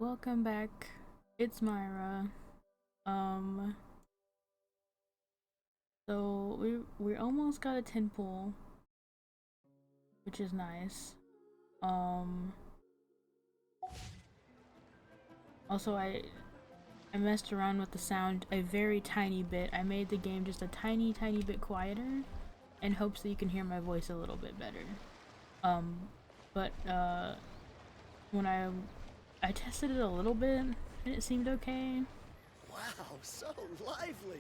Welcome back. It's Myra. Um, so we almost got a 10 pool, which is nice. Um, also I messed around with the sound a very tiny bit. I made the game just a tiny bit quieter in hopes that you can hear my voice a little bit better. Um, but when I tested it a little bit and it seemed okay. Wow, so lively.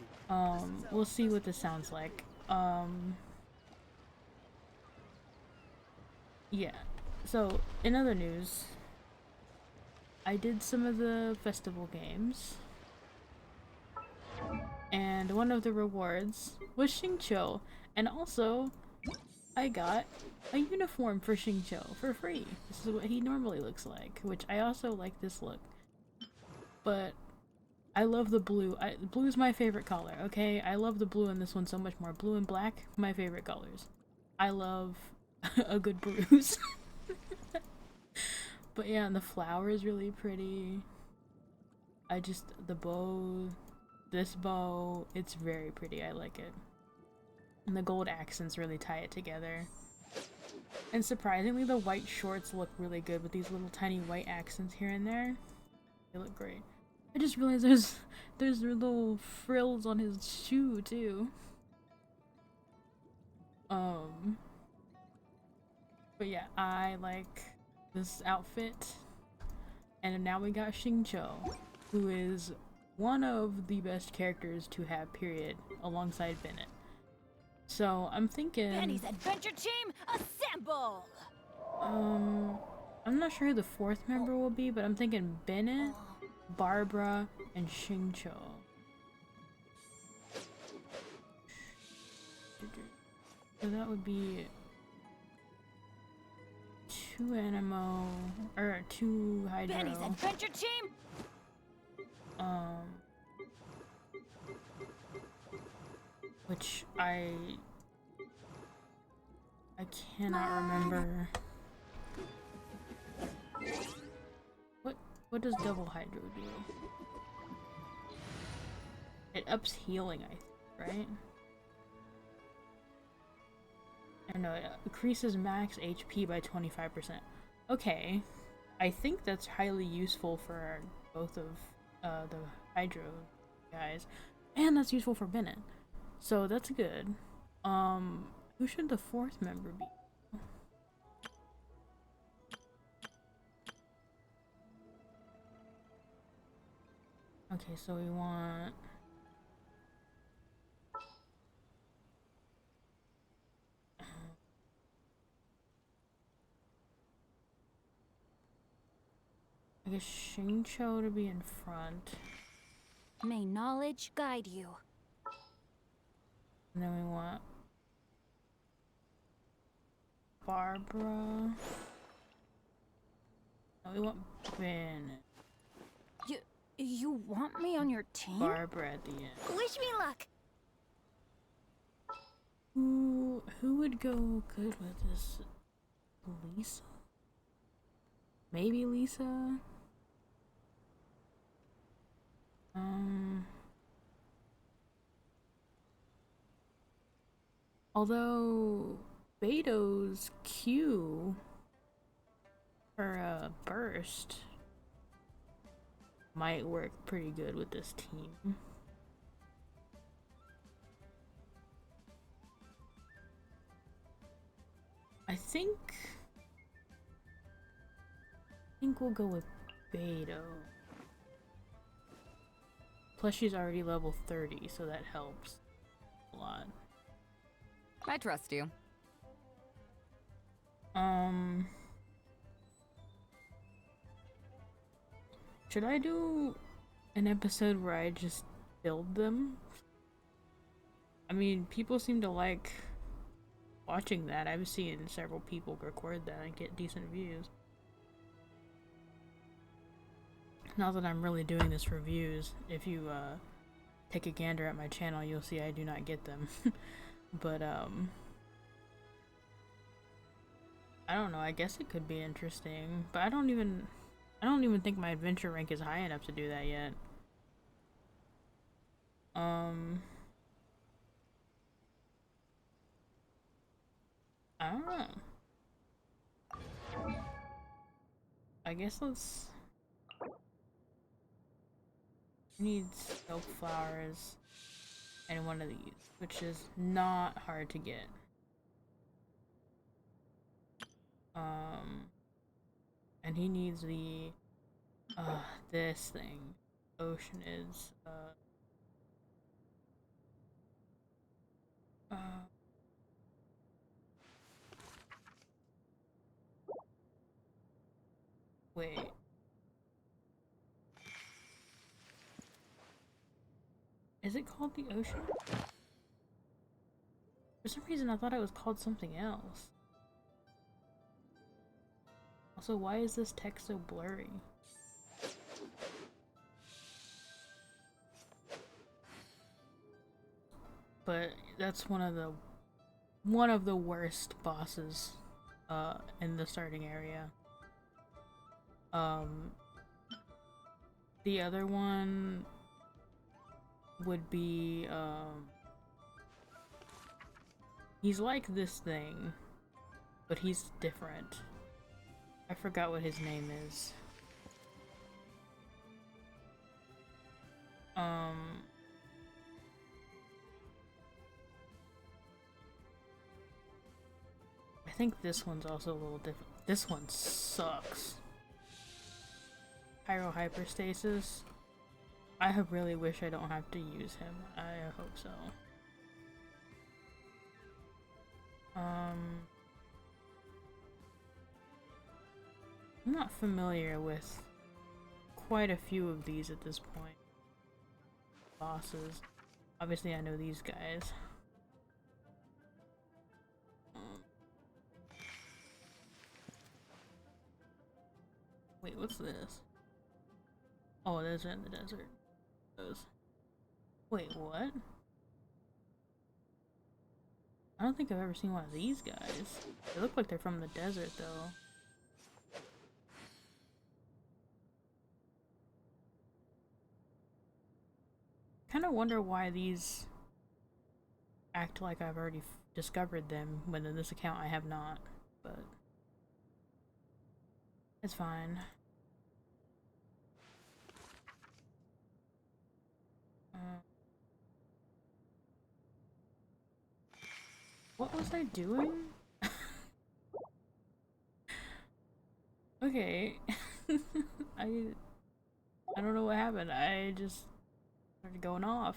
We'll see what this sounds like. Yeah. So, in other news, I did some of the festival games, and one of the rewards was XINGQIU, and also I got a uniform for XINGQIU for free. This is what he normally looks like, which I also like this look. But I love the blue. Blue is my favorite color, okay? I love the blue in this one so much more. Blue and black, my favorite colors. I love a good bruise. But yeah, and the flower is really pretty. The bow, this bow, it's very pretty. I like it. And the gold accents really tie it together. And surprisingly, the white shorts look really good with these little tiny white accents here and there. They look great. I just realized there's little frills on his shoe too. Um, but yeah, I like this outfit. And now we got XINGQIU, who is one of the best characters to have, period, alongside Bennett. So I'm thinking, Penny's adventure team, assemble! I'm not sure who the fourth member will be, but I'm thinking Bennett, Barbara, and XINGQIU. So that would be two Animo, or two Hydro. Penny's adventure team! Which I cannot remember. What does double Hydro do? It ups healing, I think, right? I don't know, it increases max HP by 25%. Okay. I think that's highly useful for both of the Hydro guys. And that's useful for Bennett. So that's good. Who should the fourth member be? Okay, so we want... I guess XINGQIU to be in front. May knowledge guide you. And then we want... Barbara... No, we want Bennett. You want me on your team? Barbara at the end. Wish me luck! Who would go good with this? Lisa? Maybe Lisa? Although Beto's Q for burst might work pretty good with this team. I think we'll go with Beto. Plus she's already level 30, so that helps a lot. I trust you. Should I do an episode where I just build them? I mean, people seem to like watching that. I've seen several people record that and get decent views. Not that I'm really doing this for views. If you take a gander at my channel, you'll see I do not get them. But I don't know, I guess it could be interesting, but I don't I don't even think my adventure rank is high enough to do that yet. I don't know. I guess let's... need silk flowers and one of these, which is not hard to get. And he needs the this thing. Ocean is wait. Is it called the ocean? For some reason I thought it was called something else. Also, why is this text so blurry? But that's one of the worst bosses in the starting area. The other one would be he's like this thing, but he's different. I forgot what his name is. I think this one's also a little different. This one sucks. Pyro hyperstasis. I really wish I don't have to use him. I hope so. I'm not familiar with quite a few of these at this point. Bosses. Obviously I know these guys. Wait, what's this? Oh, those are in the desert. Those. Wait, what? I don't think I've ever seen one of these guys. They look like they're from the desert, though. Kind of wonder why these act like I've already discovered them, when in this account I have not, but it's fine. What was I doing? Okay. I don't know what happened. I just started going off.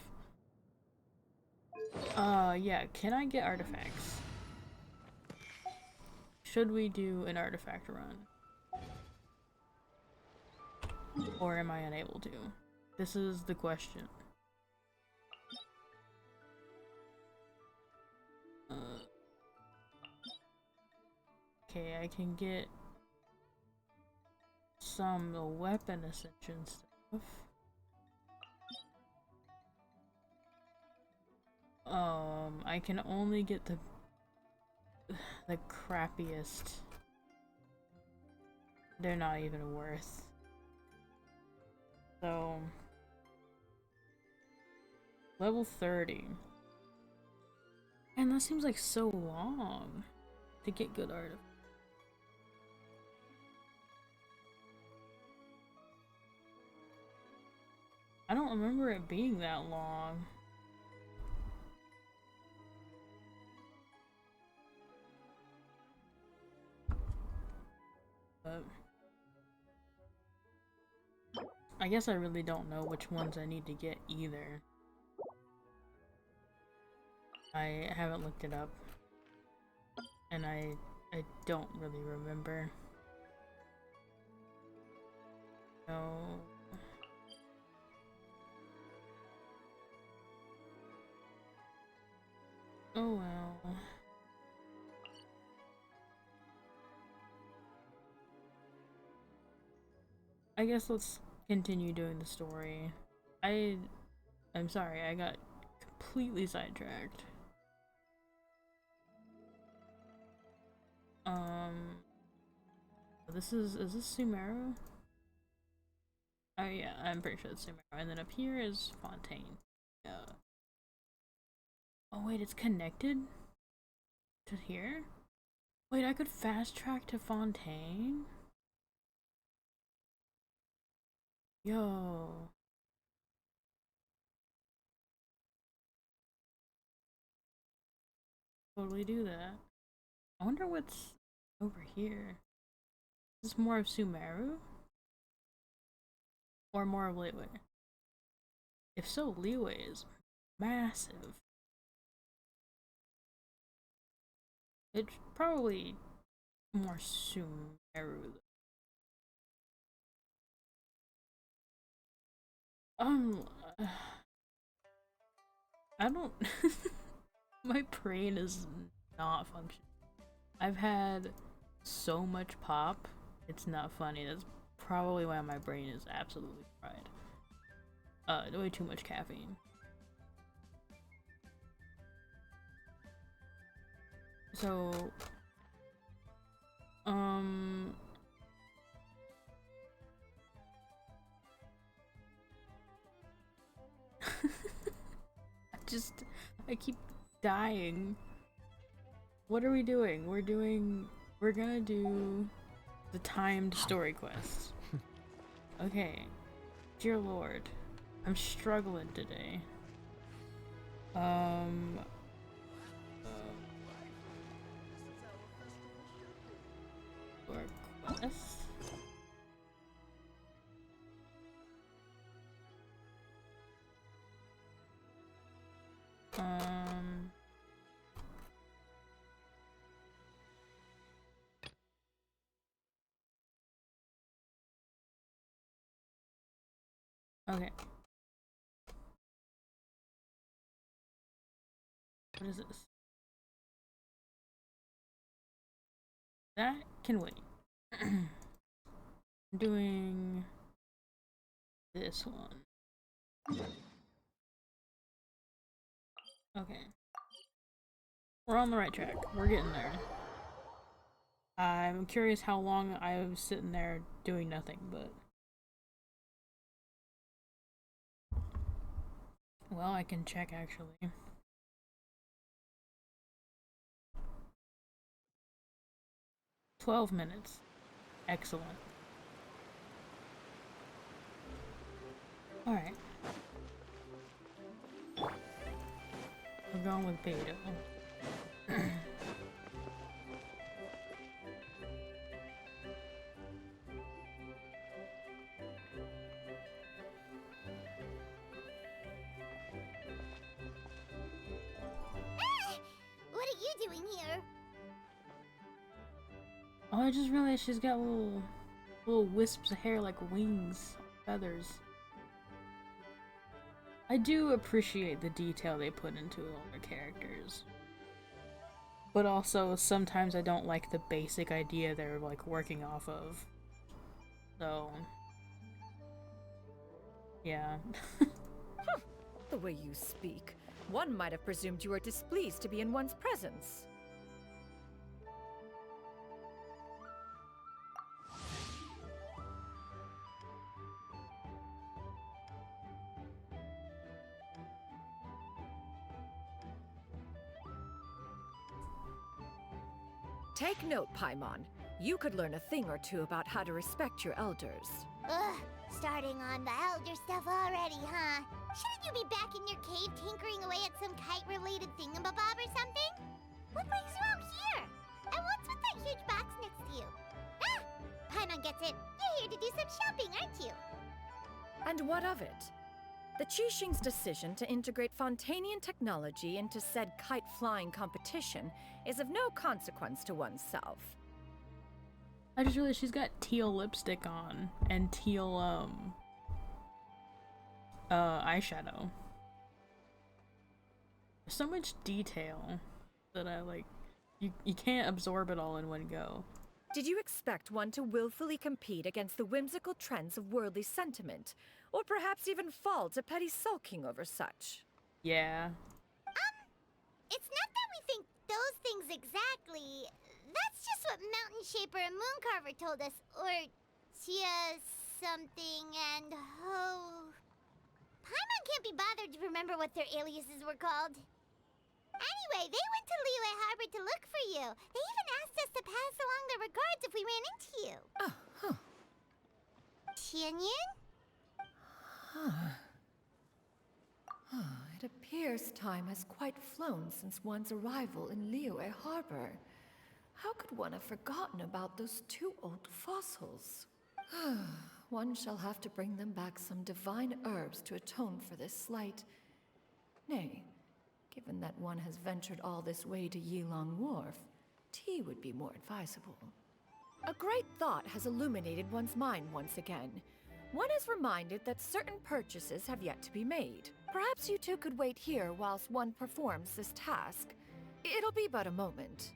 Yeah, can I get artifacts? Should we do an artifact run? Or am I unable to? This is the question. Okay, I can get some weapon ascension stuff. I can only get the crappiest. They're not even worth. So level 30. And that seems like so long to get good artifacts. I don't remember it being that long. But I guess I really don't know which ones I need to get either. I haven't looked it up. And I don't really remember. No. Oh well. I guess let's continue doing the story. I'm sorry, I got completely sidetracked. Is this Sumeru? Oh yeah, I'm pretty sure it's Sumeru. And then up here is Fontaine. Yeah. Oh wait, it's connected to here? Wait, I could fast track to Fontaine? Yo. Totally do that. I wonder what's over here. Is this more of Sumeru? Or more of Liyue? If so, Liyue is massive. It's probably more Sumeru. Um, I don't. My brain is not functioning. I've had so much pop, it's not funny. That's probably why my brain is absolutely fried. Way too much caffeine. So, I keep dying. What are we doing? We're gonna do the timed story quests. Okay. Dear Lord. I'm struggling today. Quest? Okay. What is this? That can wait. I'm doing this one. Okay. We're on the right track. We're getting there. I'm curious how long I was sitting there doing nothing, but... Well, I can check actually. 12 minutes. Excellent. Alright. We're going with beta. What are you doing here? Oh, I just realized she's got little wisps of hair like wings, feathers. I do appreciate the detail they put into all their characters. But also, sometimes I don't like the basic idea they're like working off of. So... yeah. The way you speak, one might have presumed you were displeased to be in one's presence. Take note, Paimon. You could learn a thing or two about how to respect your elders. Ugh, starting on the elder stuff already, huh? Shouldn't you be back in your cave tinkering away at some kite-related thingamabob or something? What brings you out here? And what's with that huge box next to you? Ah! Paimon gets it. You're here to do some shopping, aren't you? And what of it? The Qixing's decision to integrate Fontanian technology into said kite-flying competition is of no consequence to oneself. I just realized she's got teal lipstick on and teal eyeshadow. So much detail that I like. You can't absorb it all in one go. Did you expect one to willfully compete against the whimsical trends of worldly sentiment, or perhaps even fall to petty sulking over such? Yeah. It's not that we think those things exactly. That's just what Mountain Shaper and Mooncarver told us, or Chia something and oh... Paimon can't be bothered to remember what their aliases were called. Anyway, they went to Liyue Harbor to look for you. They even asked us to pass along their regards if we ran into you. Oh, huh. Tianyun? It appears time has quite flown since one's arrival in Liyue Harbor. How could one have forgotten about those two old fossils? One shall have to bring them back some divine herbs to atone for this slight. Nay, given that one has ventured all this way to Yilong Wharf, tea would be more advisable. A great thought has illuminated one's mind once again. One is reminded that certain purchases have yet to be made. Perhaps you two could wait here whilst one performs this task. It'll be but a moment.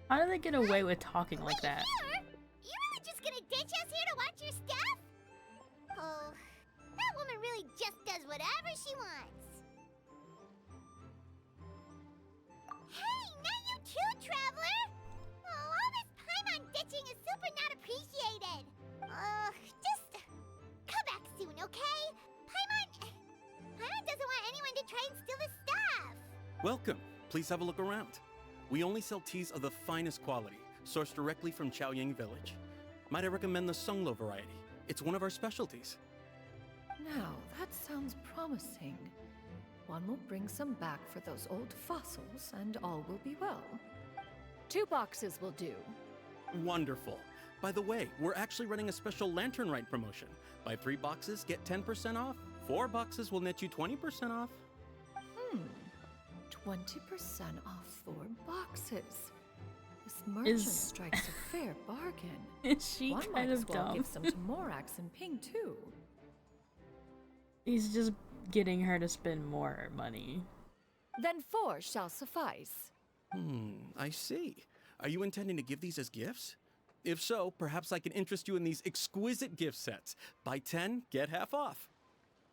How do they get away with talking like that? Here? You really just gonna ditch us here to watch your stuff? Oh, that woman really just does whatever she wants. Hey, not you too, Traveler! Oh, all this Paimon ditching is super not appreciated. Just come back soon, okay? Paimon doesn't want anyone to try and steal his stuff. Welcome. Please have a look around. We only sell teas of the finest quality, sourced directly from Chaoyang Village. Might I recommend the Songlo variety? It's one of our specialties. Now, that sounds promising. One will bring some back for those old fossils, and all will be well. 2 boxes will do. Wonderful. By the way, we're actually running a special Lantern Rite promotion. Buy 3 boxes, get 10% off. 4 boxes will net you 20% off. 20% off 4 boxes. This merchant strikes a fair bargain. Is she One kind might of as well dumb? give some to Morax and Ping too. He's just getting her to spend more money. Then 4 shall suffice. I see. Are you intending to give these as gifts? If so, perhaps I can interest you in these exquisite gift sets. Buy 10, get half off.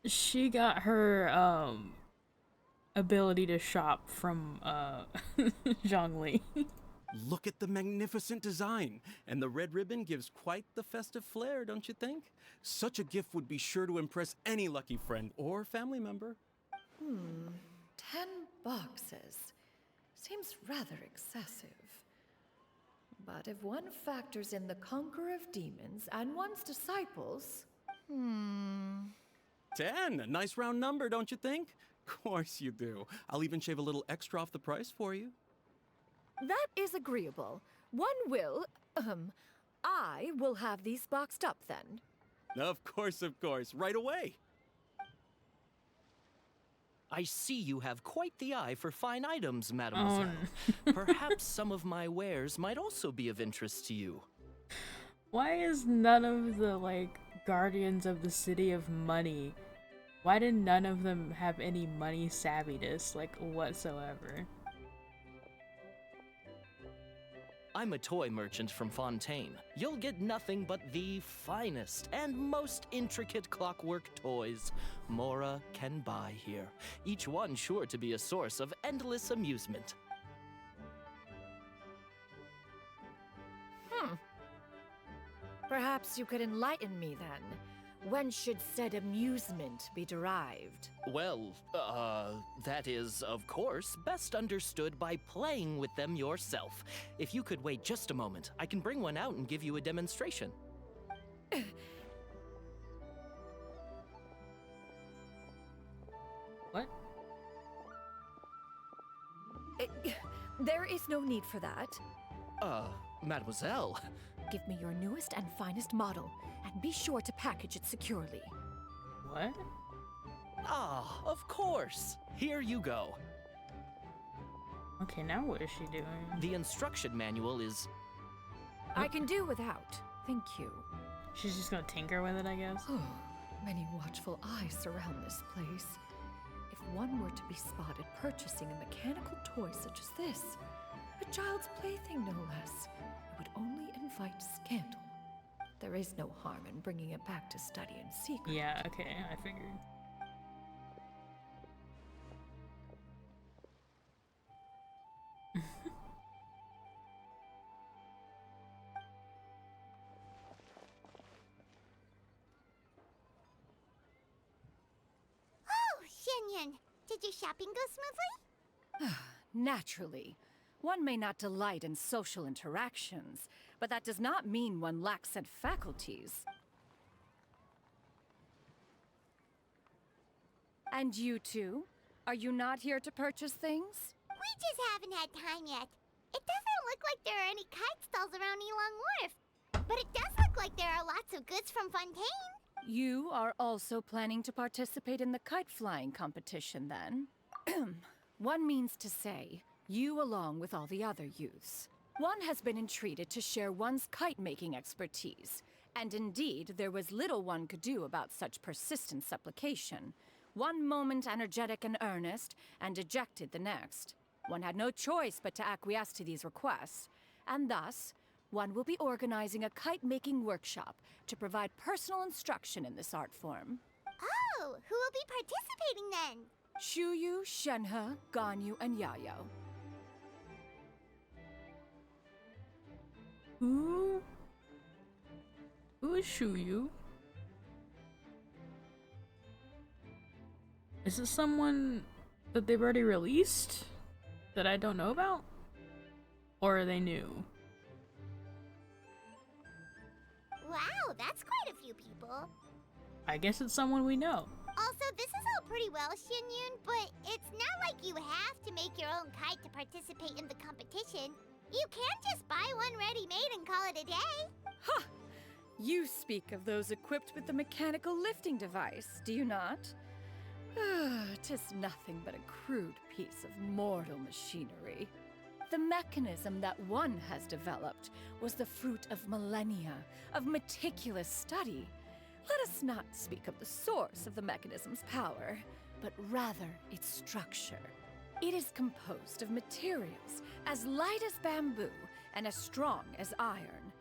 She got her ability to shop from Zhongli. Look at the magnificent design, and the red ribbon gives quite the festive flair, don't you think? Such a gift would be sure to impress any lucky friend or family member. 10 boxes. Seems rather excessive. But if one factors in the Conqueror of Demons and one's disciples... 10, a nice round number, don't you think? Course you do. I'll even shave a little extra off the price for you. That is agreeable. One will... I will have these boxed up then. Of course, right away. I see you have quite the eye for fine items, mademoiselle. Perhaps some of my wares might also be of interest to you. Why is none of the, like, guardians of the City of Money, why did none of them have any money savviness, like, whatsoever? I'm a toy merchant from Fontaine. You'll get nothing but the finest and most intricate clockwork toys Mora can buy here. Each one sure to be a source of endless amusement. Perhaps you could enlighten me then. When should said amusement be derived? Well, that is, of course, best understood by playing with them yourself. If you could wait just a moment, I can bring one out and give you a demonstration. What? There is no need for that. Mademoiselle. Give me your newest and finest model, and be sure to package it securely. What? Ah, of course. Here you go. Okay, now what is she doing? The instruction manual is... I can do without. Thank you. She's just gonna tinker with it, I guess. Oh, many watchful eyes surround this place. If one were to be spotted purchasing a mechanical toy such as this, a child's plaything no less, it would only invite scandal. There is no harm in bringing it back to study in secret. Yeah, okay, I figured. Did your shopping go smoothly? Naturally. One may not delight in social interactions, but that does not mean one lacks said faculties. And you two? Are you not here to purchase things? We just haven't had time yet. It doesn't look like there are any kite stalls around Elong Wharf. But it does look like there are lots of goods from Fontaine. You are also planning to participate in the kite flying competition, then? One means to say, you along with all the other youths. One has been entreated to share one's kite-making expertise, and indeed, there was little one could do about such persistent supplication. One moment energetic and earnest, and dejected the next. One had no choice but to acquiesce to these requests, and thus, one will be organizing a kite-making workshop to provide personal instruction in this art form. Oh, who will be participating then? Shuyu, Shenhe, Ganyu, and Yayo. Who is Shuyu? Is it someone that they've already released that I don't know about? Or are they new? Wow, that's quite a few people. I guess it's someone we know. Also, this is all pretty well, Xinyun, but it's not like you have to make your own kite to participate in the competition. You can just buy one ready-made and call it a day. Ha! You speak of those equipped with the mechanical lifting device, do you not? 'Tis nothing but a crude piece of mortal machinery. The mechanism that one has developed was the fruit of millennia of meticulous study. Let us not speak of the source of the mechanism's power, but rather its structure. It is composed of materials as light as bamboo and as strong as iron.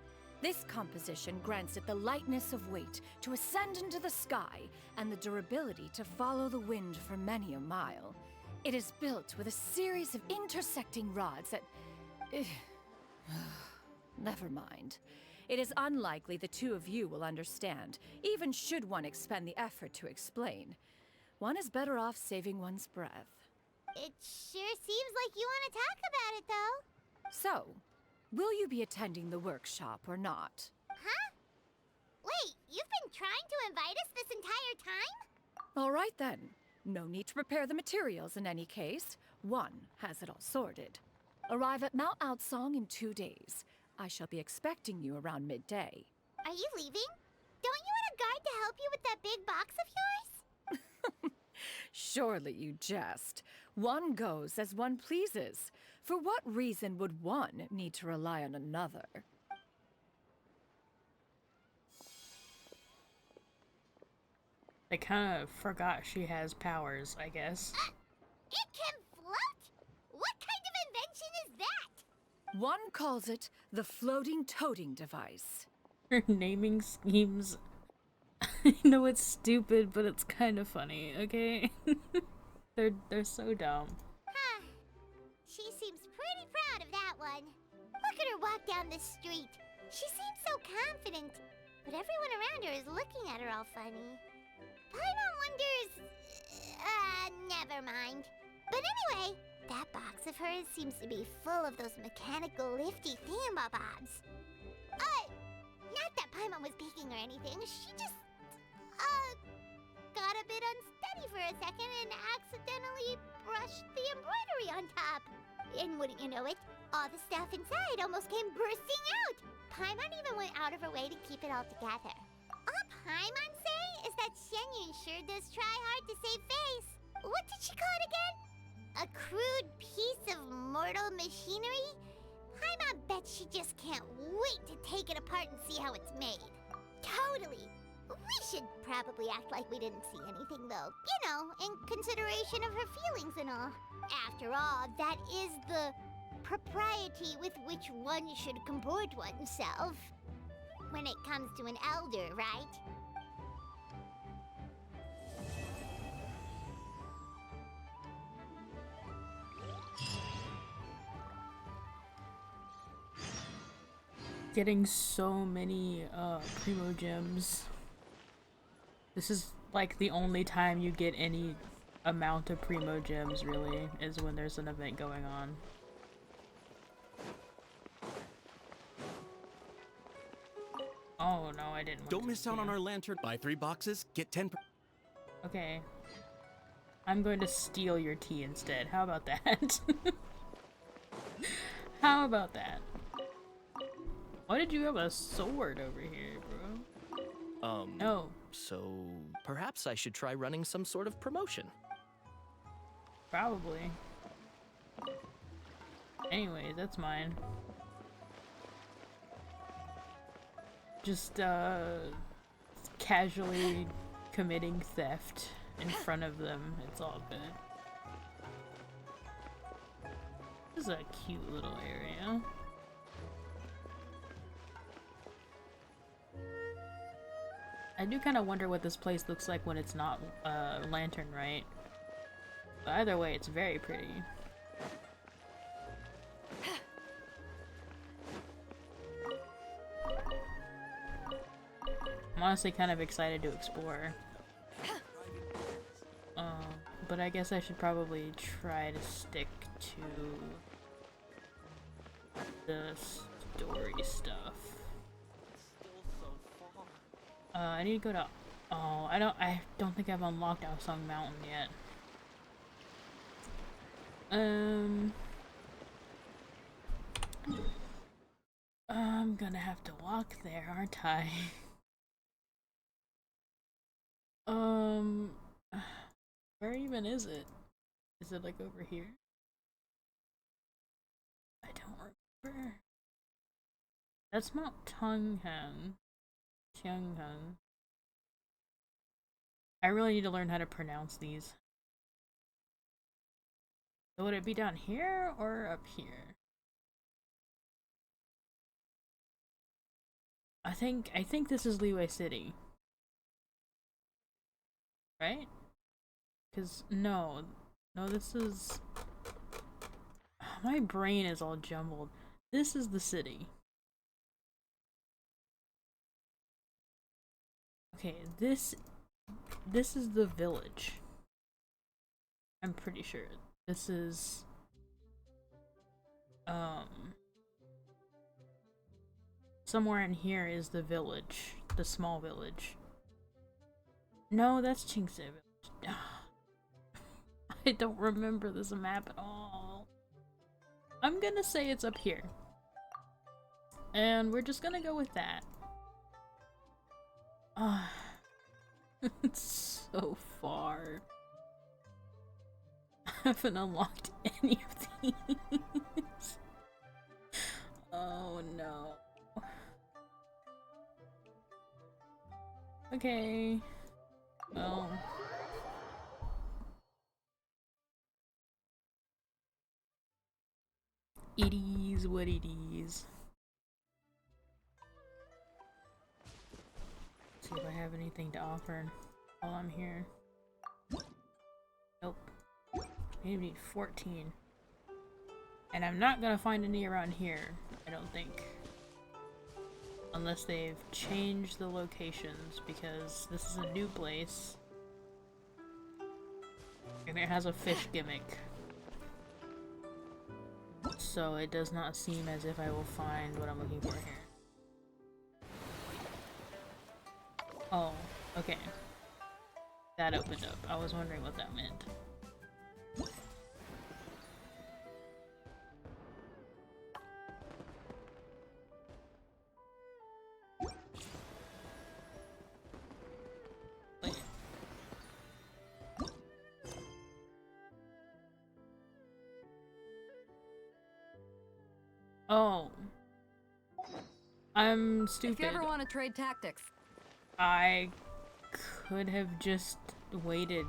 This composition grants it the lightness of weight to ascend into the sky and the durability to follow the wind for many a mile. It is built with a series of intersecting rods that... Never mind. It is unlikely the two of you will understand, even should one expend the effort to explain. One is better off saving one's breath. It sure seems like you want to talk about it, though. So, will you be attending the workshop or not? Huh? Wait, you've been trying to invite us this entire time? All right then. No need to prepare the materials in any case. One has it all sorted. Arrive at Mount Outsong in 2 days. I shall be expecting you around midday. Are you leaving? Don't you want a guide to help you with that big box of yours? Surely you jest. One goes as one pleases. For what reason would one need to rely on another? I kind of forgot she has powers, I guess. It can float? What kind of invention is that? One calls it the floating toting device. Her naming schemes. I know it's stupid, but it's kind of funny, okay? They're so dumb. Huh. She seems pretty proud of that one. Look at her walk down the street. She seems so confident, but everyone around her is looking at her all funny. Paimon wonders... never mind. But anyway, that box of hers seems to be full of those mechanical lifty thingamabobs. Not that Paimon was peeking or anything, she just... got a bit unsteady for a second and accidentally brushed the embroidery on top. And wouldn't you know it, all the stuff inside almost came bursting out. Paimon even went out of her way to keep it all together. All Paimon say is that Xinyun sure does try hard to save face. What did she call it again? A crude piece of mortal machinery? Paimon bets she just can't wait to take it apart and see how it's made. Totally. We should probably act like we didn't see anything, though. You know, in consideration of her feelings and all. After all, that is the propriety with which one should comport oneself. When it comes to an elder, right? Getting so many primo gems. This is like the only time you get any amount of primo gems really is when there's an event going on. Oh no, I didn't. Don't miss out on our lantern. Buy 3 boxes, get 10. Okay. I'm going to steal your tea instead. How about that? How about that? Why did you have a sword over here, bro? No. So perhaps I should try running some sort of promotion. Probably. Anyways, that's mine. Just, casually committing theft in front of them. It's all good. This is a cute little area. I do kind of wonder what this place looks like when it's not lantern, right? But either way, it's very pretty. I'm honestly kind of excited to explore. But I guess I should probably try to stick to the story stuff. I need to go to. Oh, I don't think I've unlocked Song Mountain yet. I'm gonna have to walk there, aren't I? Where even is it? Is it like over here? I don't remember. That's Mount Tianghan. I really need to learn how to pronounce these. So would it be down here or up here? I think this is Liyue City. Right? Cause no, this is. My brain is all jumbled. This is the city. Okay, this is the village. I'm pretty sure this is somewhere in here is the village, the small village. No, that's XINGQIU village. I don't remember this map at all. I'm gonna say it's up here. And we're just gonna go with that. It's so far. I haven't unlocked any of these. Oh no. Okay. Well. It is what it is. See if I have anything to offer while I'm here. Nope. Maybe 14. And I'm not gonna find any around here, I don't think. Unless they've changed the locations, because this is a new place. And it has a fish gimmick. So it does not seem as if I will find what I'm looking for here. Oh, okay. That opened up. I was wondering what that meant. Wait. Oh. I'm stupid. If you ever want to trade tactics. I could have just waited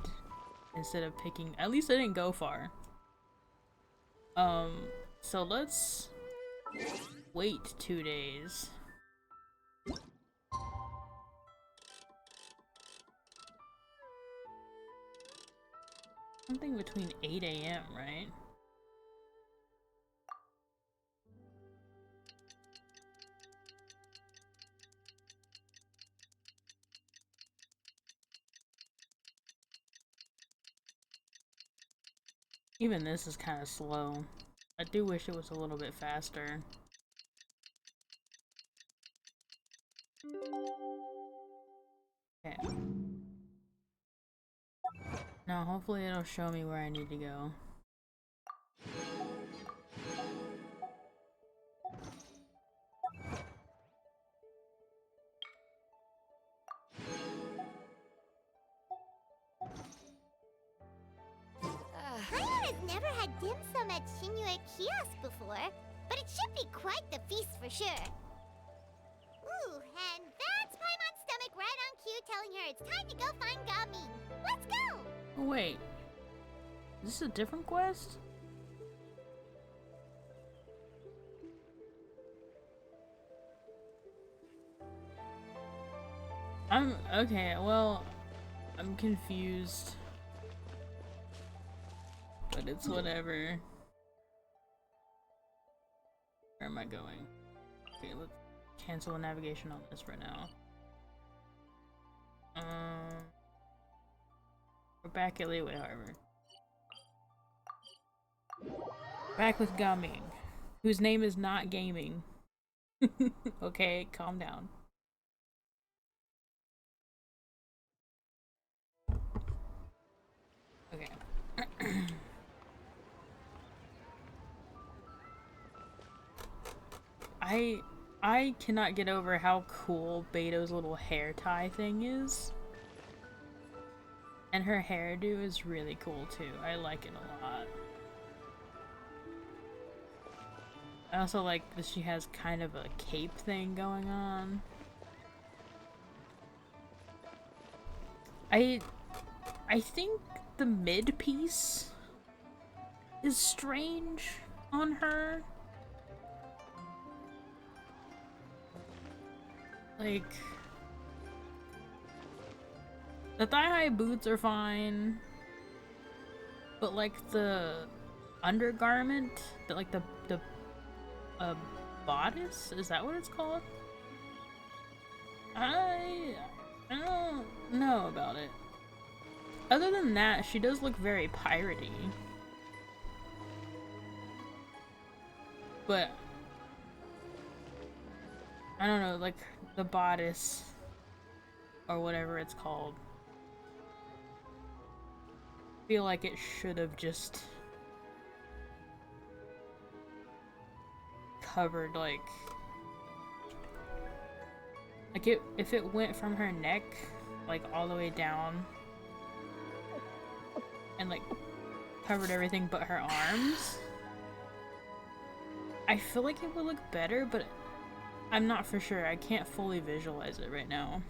instead of picking. At least I didn't go far. So let's wait 2 days. Something between 8 AM, right? Even this is kind of slow. I do wish it was a little bit faster. Okay. Now hopefully it'll show me where I need to go. Paimon has never had dim sum at XINGQIU kiosk before, but it should be quite the feast for sure. Ooh, and that's Paimon's stomach right on cue telling her it's time to go find Gaming. Let's go! Oh, wait. Is this a different quest? Okay, well, I'm confused. But it's whatever. Where am I going? Okay, let's cancel navigation on this for now. We're back at Liyue Harbor. Back with Gaming, whose name is not gaming. Okay, calm down. Okay. I cannot get over how cool Beto's little hair tie thing is. And her hairdo is really cool too. I like it a lot. I also like that she has kind of a cape thing going on. I think the mid piece is strange on her. Like, the thigh-high boots are fine, but like the undergarment, the bodice, is that what it's called? I don't know about it. Other than that, she does look very piratey. But I don't know, like the bodice or whatever it's called. I feel like it should have just covered like if it went from her neck like all the way down and like covered everything but her arms, I feel like it would look better, but I'm not for sure. I can't fully visualize it right now.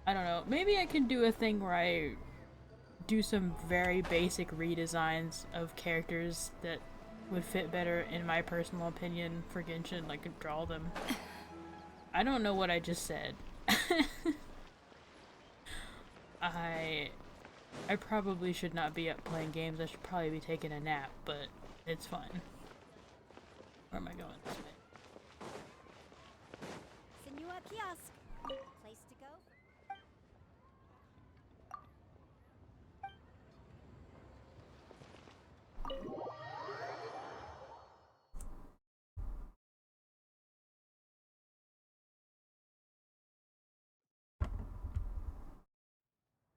I don't know. Maybe I can do a thing where I do some very basic redesigns of characters that would fit better in my personal opinion for Genshin. I could draw them. I don't know what I just said. I probably should not be up playing games. I should probably be taking a nap, but it's fine. Where am I going this way? XINGQIU kiosk. Place to go?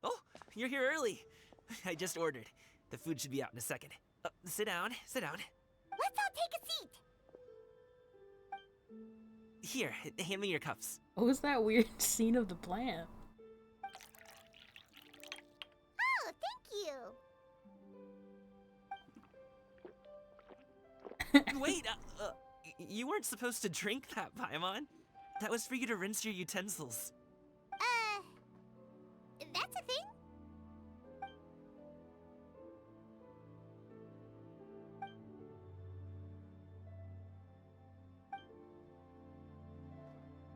Oh, you're here early. I just ordered. The food should be out in a second. Sit down, sit down. Let's all take a seat. Here, hand me your cups. What was that weird scene of the plant? Oh, thank you. Wait, you weren't supposed to drink that, Paimon. That was for you to rinse your utensils. That's a thing?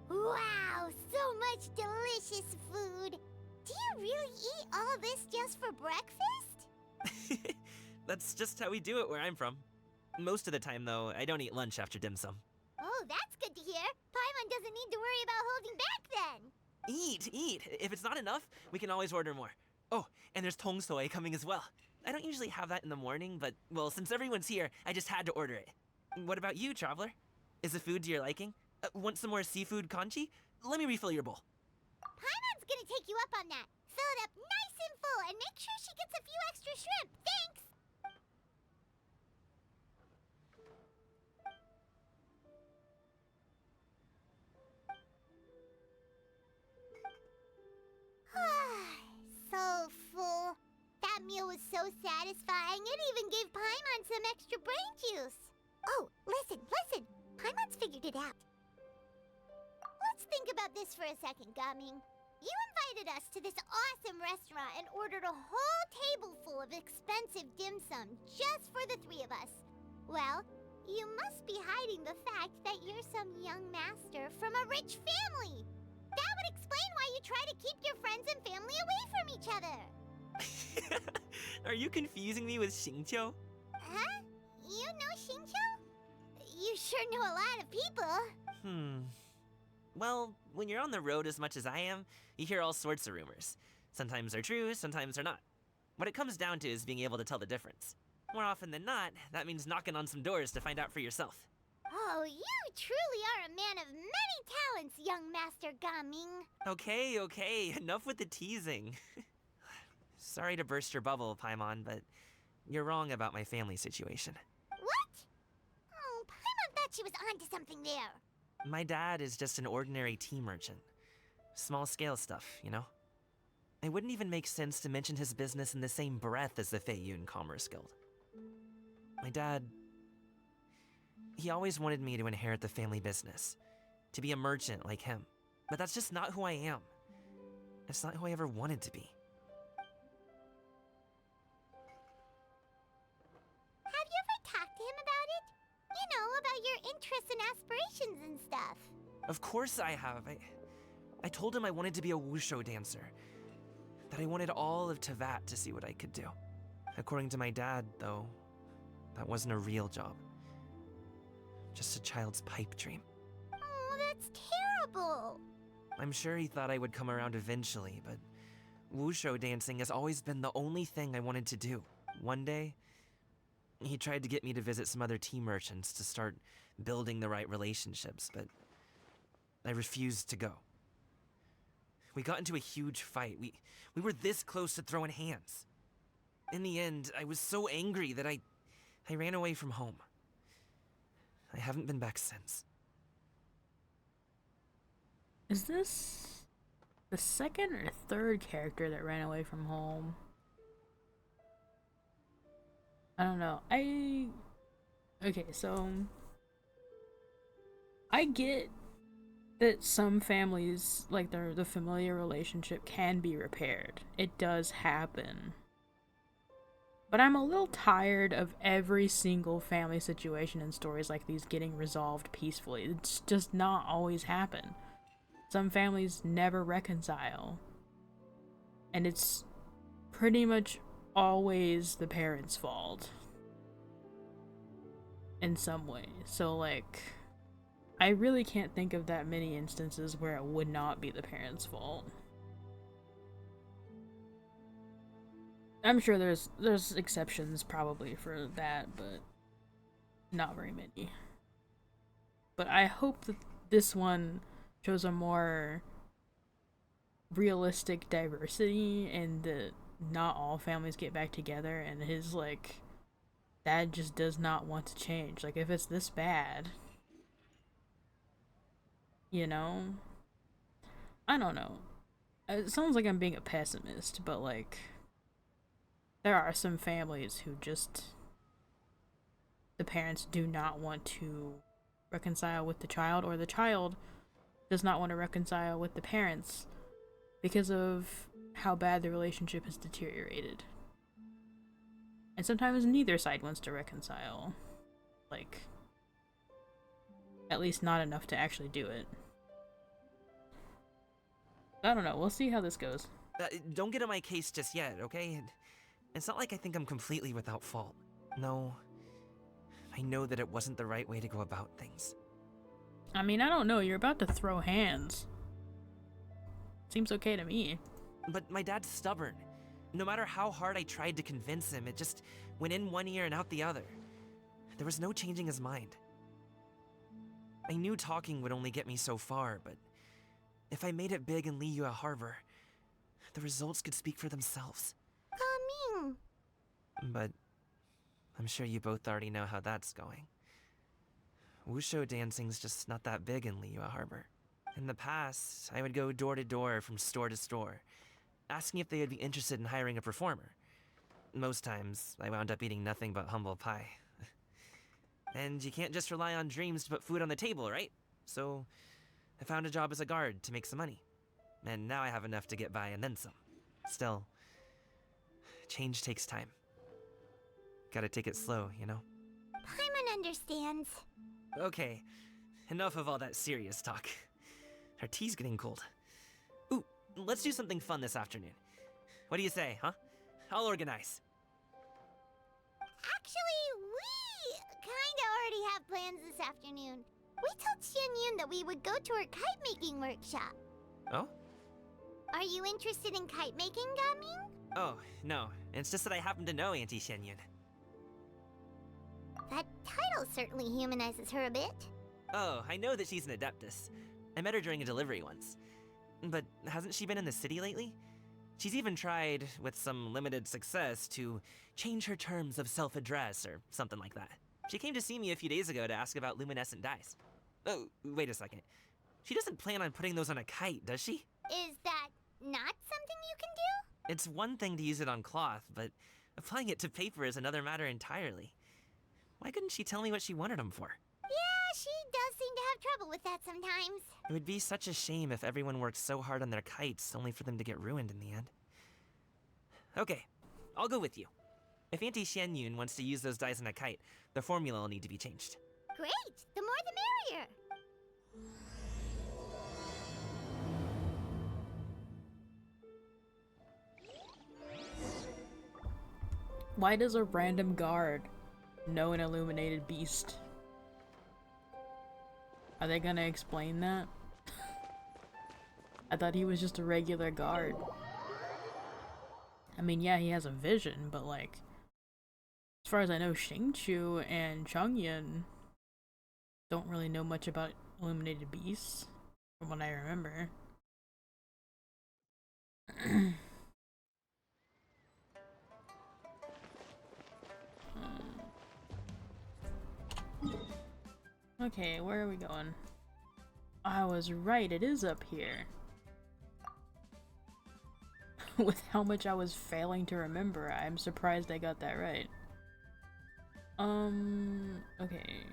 Wow, so much delicious food. Do you really eat all this just for breakfast? That's just how we do it where I'm from. Most of the time, though, I don't eat lunch after dim sum. Oh, that's good to hear. Paimon doesn't need to worry about holding back then. Eat, eat. If it's not enough, we can always order more. Oh, and there's tong soy coming as well. I don't usually have that in the morning, but, well, since everyone's here, I just had to order it. What about you, traveler? Is the food to your liking? Want some more seafood congee? Let me refill your bowl. Paimon's gonna take you up on that. Fill it up nice and full and make sure she gets a few extra shrimp. Thanks! So full. That meal was so satisfying, it even gave Paimon some extra brain juice. Oh, listen. Paimon's figured it out. Let's think about this for a second, Gaming. You invited us to this awesome restaurant and ordered a whole table full of expensive dim sum just for the three of us. Well, you must be hiding the fact that you're some young master from a rich family. That would explain why you try to keep your friends and family away from each other. Are you confusing me with XINGQIU? Huh? You know XINGQIU? You sure know a lot of people. Well, when you're on the road as much as I am, you hear all sorts of rumors. Sometimes they're true, sometimes they're not. What it comes down to is being able to tell the difference. More often than not, that means knocking on some doors to find out for yourself. Oh, you truly are a man of many talents, young Master Gaming. Okay, enough with the teasing. Sorry to burst your bubble, Paimon, but you're wrong about my family situation. What? Oh, Paimon thought she was onto something there. My dad is just an ordinary tea merchant. Small scale stuff, you know? It wouldn't even make sense to mention his business in the same breath as the Feiyun Commerce Guild. My dad... he always wanted me to inherit the family business. To be a merchant like him. But that's just not who I am. It's not who I ever wanted to be. Have you ever talked to him about it? You know, about your interests and aspirations and stuff. Of course I have. I told him I wanted to be a wushu dancer. That I wanted all of Tevat to see what I could do. According to my dad, though, that wasn't a real job. Just a child's pipe dream. Oh, that's terrible. I'm sure he thought I would come around eventually, but wushu dancing has always been the only thing I wanted to do. One day, he tried to get me to visit some other tea merchants to start building the right relationships, but I refused to go. We got into a huge fight. We were this close to throwing hands. In the end, I was so angry that I ran away from home. I haven't been back since. Is this the second or third character that ran away from home? I don't know. Okay, so I get that some families, like the familiar relationship, can be repaired. It does happen. But I'm a little tired of every single family situation in stories like these getting resolved peacefully. It's just not always happen. Some families never reconcile. And it's pretty much always the parents' fault. In some way. So, like, I really can't think of that many instances where it would not be the parents' fault. I'm sure there's exceptions probably for that, but not very many. But I hope that this one shows a more realistic diversity and that not all families get back together, and his, like, dad just does not want to change. Like, if it's this bad, you know? I don't know. It sounds like I'm being a pessimist, but, like, there are some families who just, the parents do not want to reconcile with the child, or the child does not want to reconcile with the parents because of how bad the relationship has deteriorated. And sometimes neither side wants to reconcile. Like, at least not enough to actually do it. I don't know, we'll see how this goes. Don't get on my case just yet, okay? It's not like I think I'm completely without fault. No, I know that it wasn't the right way to go about things. I mean, I don't know, you're about to throw hands. Seems okay to me. But my dad's stubborn. No matter how hard I tried to convince him, it just went in one ear and out the other. There was no changing his mind. I knew talking would only get me so far, but if I made it big in Liyue Harbor, the results could speak for themselves. Coming. But I'm sure you both already know how that's going. Wushu dancing's just not that big in Liyue Harbor. In the past, I would go door to door from store to store, asking if they would be interested in hiring a performer. Most times, I wound up eating nothing but humble pie. And you can't just rely on dreams to put food on the table, right? So, I found a job as a guard to make some money. And now I have enough to get by and then some. Still, change takes time. Gotta take it slow, you know? Paimon understands. Okay, enough of all that serious talk. Our tea's getting cold. Ooh, let's do something fun this afternoon. What do you say, huh? I'll organize. Actually, we kinda already have plans this afternoon. We told Xianyun that we would go to her kite-making workshop. Oh? Are you interested in kite-making, Gaming? Oh, no. It's just that I happen to know Auntie Xianyun. That title certainly humanizes her a bit. Oh, I know that she's an Adeptus. I met her during a delivery once. But hasn't she been in the city lately? She's even tried, with some limited success, to change her terms of self-address or something like that. She came to see me a few days ago to ask about luminescent dyes. Oh, wait a second. She doesn't plan on putting those on a kite, does she? Is that not something you can do? It's one thing to use it on cloth, but applying it to paper is another matter entirely. Why couldn't she tell me what she wanted them for? Yeah, she does seem to have trouble with that sometimes. It would be such a shame if everyone worked so hard on their kites only for them to get ruined in the end. Okay, I'll go with you. If Auntie Xianyun wants to use those dyes on a kite, the formula will need to be changed. Great! The more the merrier! Why does a random guard know an illuminated beast? Are they gonna explain that? I thought he was just a regular guard. I mean, yeah, he has a vision, but like, as far as I know, XINGQIU and Changyan don't really know much about illuminated beasts, from what I remember. Okay, where are we going? I was right, it is up here. With how much I was failing to remember, I'm surprised I got that right. Okay.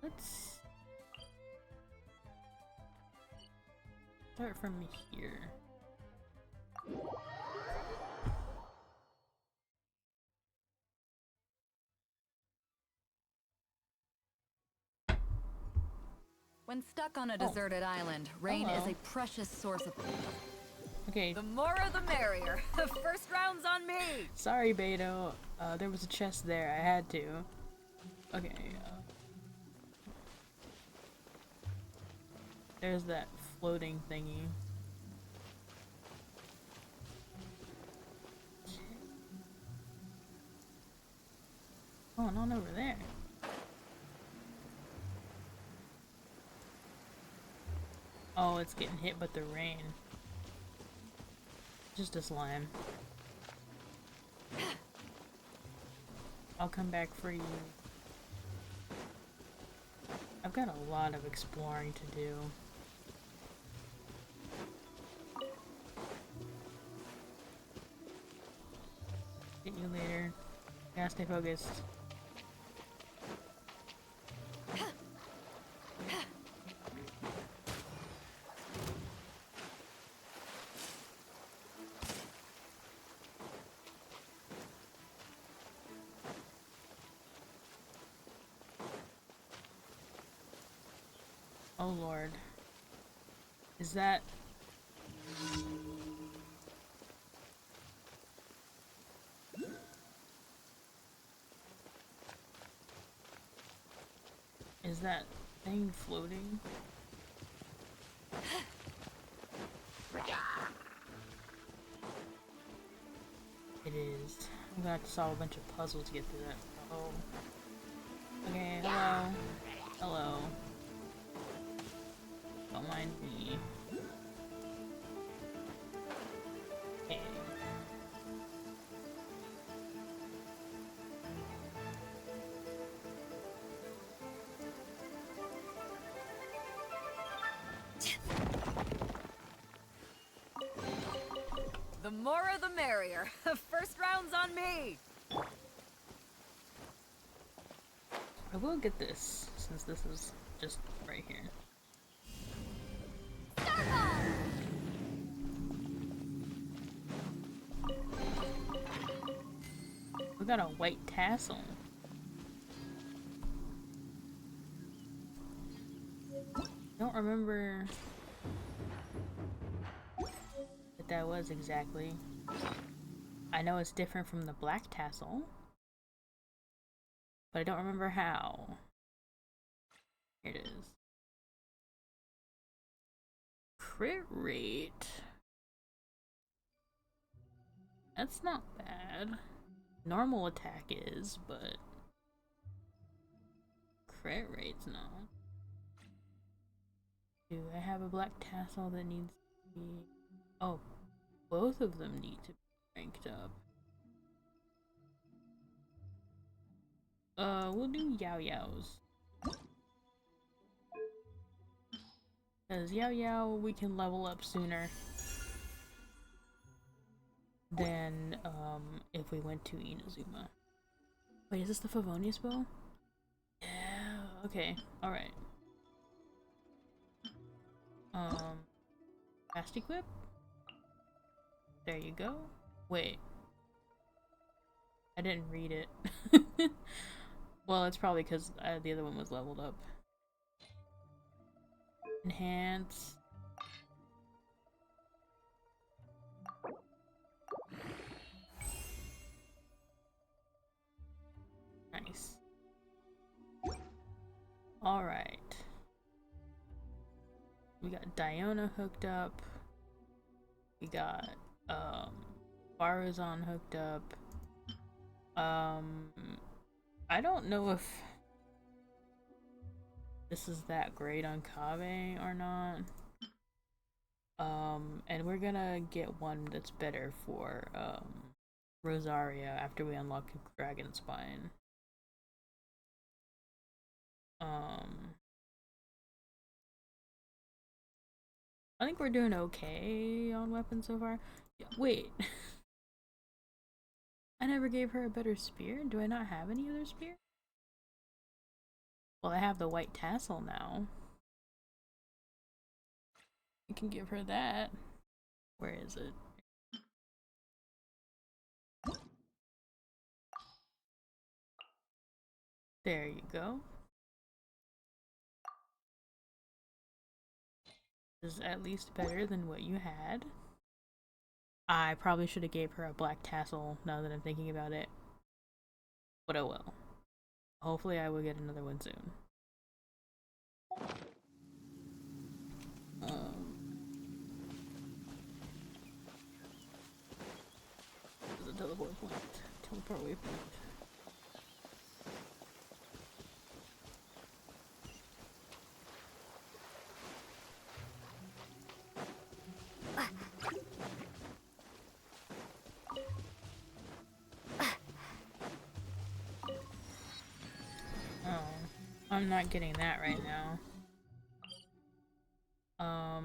Let's start from here. When stuck on a deserted island, rain is a precious source of... Okay. The more the merrier. The first round's on me! Sorry, Beto. There was a chest there. I had to. Okay. There's that floating thingy. Oh, not over there. Oh, it's getting hit by the rain. Just a slime. I'll come back for you. I've got a lot of exploring to do. Get you later. Gotta stay focused. Oh Lord. Is that... Is that thing floating? is. I'm gonna have to solve a bunch of puzzles to get through that. Oh. Okay, hello. Hello. Don't mind me. Okay. The more the merrier. First round's on me. I will get this, since this is just right here. We got a white tassel. Don't remember what that was exactly. I know it's different from the black tassel, but I don't remember how. Here it is. Crit rate. That's not bad. Normal attack is, but crit rate's not. Do I have a black tassel that needs to be... Oh, both of them need to be ranked up. We'll do Yao Yao's. Because Yao Yao we can level up sooner than if we went to Inazuma. Wait, is this the Favonius bow? Yeah, okay, alright. Fast equip? There you go. Wait. I didn't read it. Well, it's probably because the other one was leveled up. Enhance. Nice. Alright. We got Diona hooked up. We got Barazon hooked up. I don't know if this is that great on Kave or not. And we're gonna get one that's better for Rosaria after we unlock Dragon Spine. I think we're doing okay on weapons so far. Yeah, wait. I never gave her a better spear? Do I not have any other spear? Well, I have the white tassel now. I can give her that. Where is it? There you go. This is at least better than what you had. I probably should have gave her a black tassel now that I'm thinking about it. But oh well. Hopefully I will get another one soon. This is a teleport point. Teleport waypoint. I'm not getting that right now. I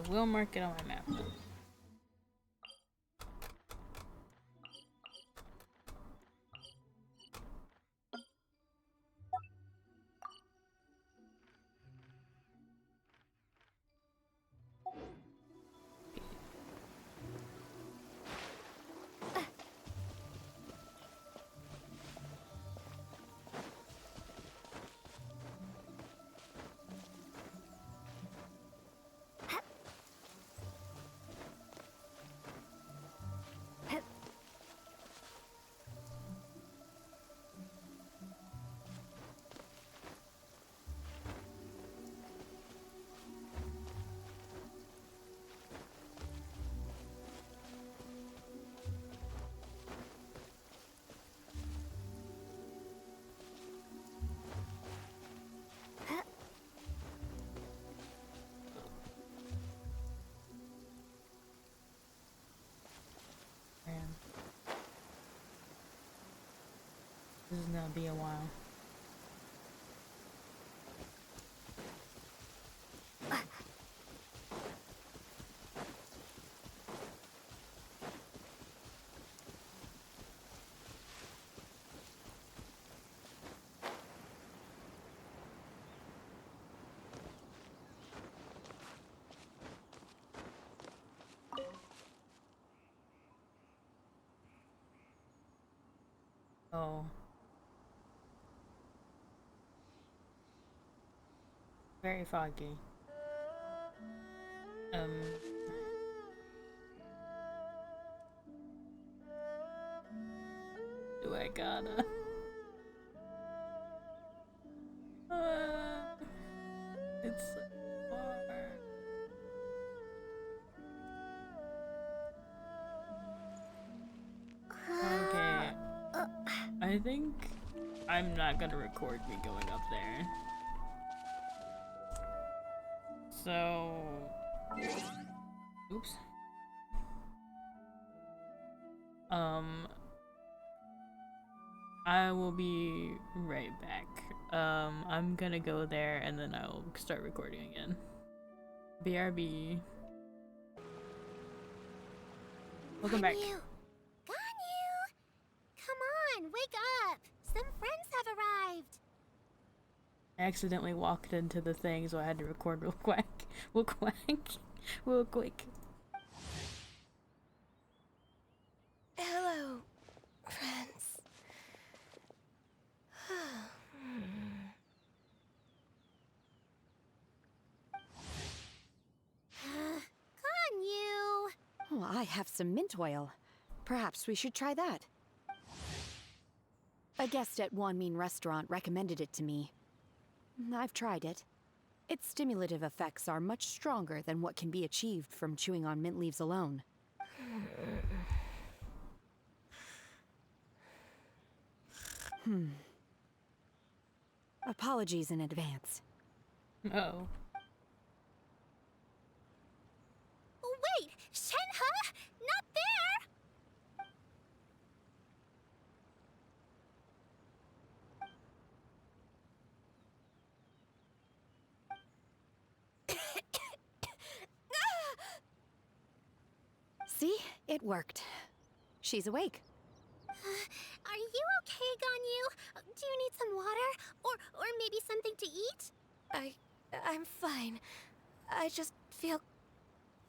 will mark it on my map though. This is gonna be a while. Oh. Very foggy. Do I gotta? It's so far. Okay. I think I'm not gonna record me going up there. So, oops. I will be right back. I'm gonna go there and then I'll start recording again. BRB. Welcome back. Ganyu! Come on, wake up! Some friends have arrived! I accidentally walked into the thing, so I had to record real quick. Real quick. Hello, friends. Ganyu! Oh, I have some mint oil. Perhaps we should try that. A guest at Wanmin Restaurant recommended it to me. I've tried it. Its stimulative effects are much stronger than what can be achieved from chewing on mint leaves alone. Apologies in advance. Oh. Wait! Shenhe! Not there! See? It worked. She's awake. Are you okay, Ganyu? Do you need some water? Or maybe something to eat? I'm fine. I just feel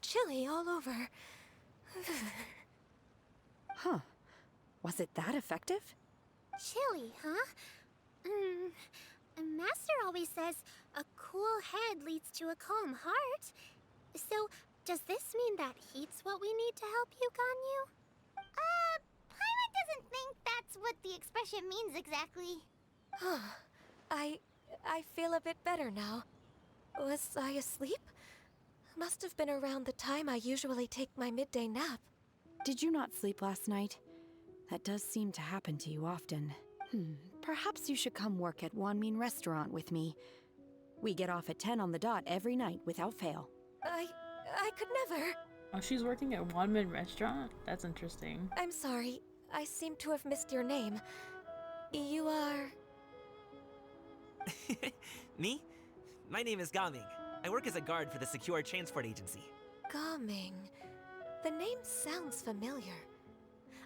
chilly all over. Huh. Was it that effective? Chilly, huh? Master always says a cool head leads to a calm heart. So, does this mean that heat's what we need to help you, Ganyu? Paimon doesn't think that's what the expression means exactly. I feel a bit better now. Was I asleep? Must have been around the time I usually take my midday nap. Did you not sleep last night? That does seem to happen to you often. Perhaps you should come work at Wanmin Restaurant with me. We get off at 10 on the dot every night without fail. I could never. Oh, she's working at Wanmin Restaurant? That's interesting. I'm sorry. I seem to have missed your name. You are... Me? My name is Gaming. I work as a guard for the Secure Transport Agency. Gaming. The name sounds familiar.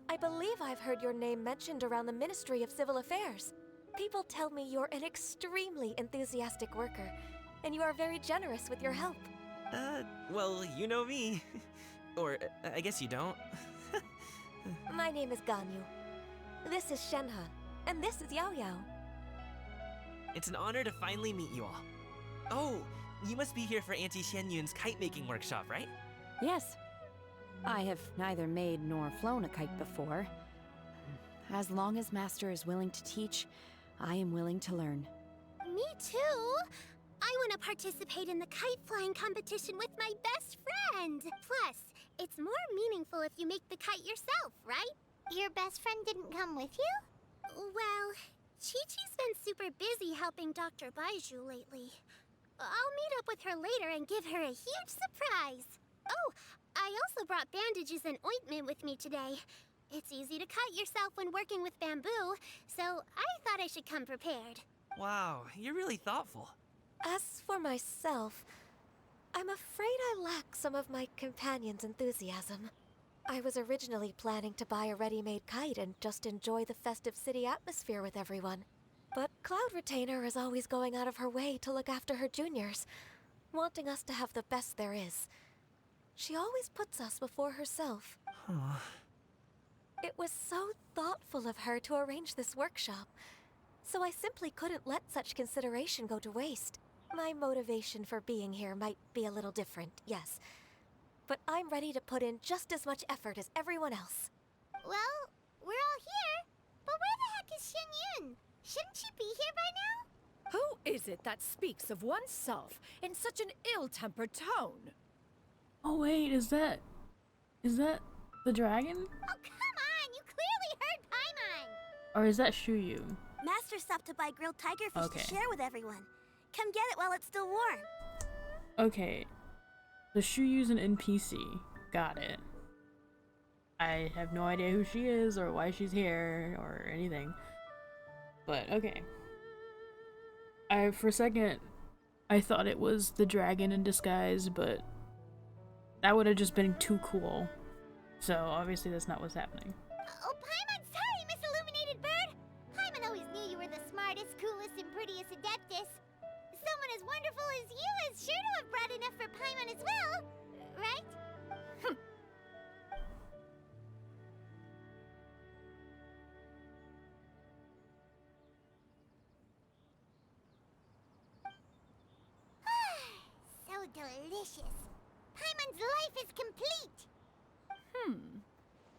I believe I've heard your name mentioned around the Ministry of Civil Affairs. People tell me you're an extremely enthusiastic worker, and you are very generous with your help. Well, you know me. Or, I guess you don't. My name is Ganyu. This is Shenhe, and this is Yao Yao. It's an honor to finally meet you all. Oh, you must be here for Auntie Xianyun's kite-making workshop, right? Yes. I have neither made nor flown a kite before. As long as Master is willing to teach, I am willing to learn. Me too! I want to participate in the kite flying competition with my best friend! Plus, it's more meaningful if you make the kite yourself, right? Your best friend didn't come with you? Well, Chi-Chi's been super busy helping Dr. Baiju lately. I'll meet up with her later and give her a huge surprise! Oh, I also brought bandages and ointment with me today. It's easy to cut yourself when working with bamboo, so I thought I should come prepared. Wow, you're really thoughtful. As for myself, I'm afraid I lack some of my companion's enthusiasm. I was originally planning to buy a ready-made kite and just enjoy the festive city atmosphere with everyone. But Cloud Retainer is always going out of her way to look after her juniors, wanting us to have the best there is. She always puts us before herself. Huh. It was so thoughtful of her to arrange this workshop, so I simply couldn't let such consideration go to waste. My motivation for being here might be a little different, yes, but I'm ready to put in just as much effort as everyone else. Well, we're all here, but where the heck is XINGQIU? Shouldn't she be here by now? Who is it that speaks of oneself in such an ill-tempered tone? Oh wait, is that the dragon? Oh, come on! You clearly heard Paimon! Or is that Shuyu? Master stopped to buy grilled tigerfish Okay. to share with everyone. Come get it while it's still warm. Okay. The Shuyu's an NPC. Got it. I have no idea who she is or why she's here or anything. But okay. For a second, I thought it was the dragon in disguise, but that would have just been too cool. So obviously that's not what's happening. Oh, Paimon, sorry, Miss Illuminated Bird! Paimon always knew you were the smartest, coolest, and prettiest Adeptus. Someone as wonderful as you is sure to have brought enough for Paimon as well, right? So delicious. Paimon's life is complete.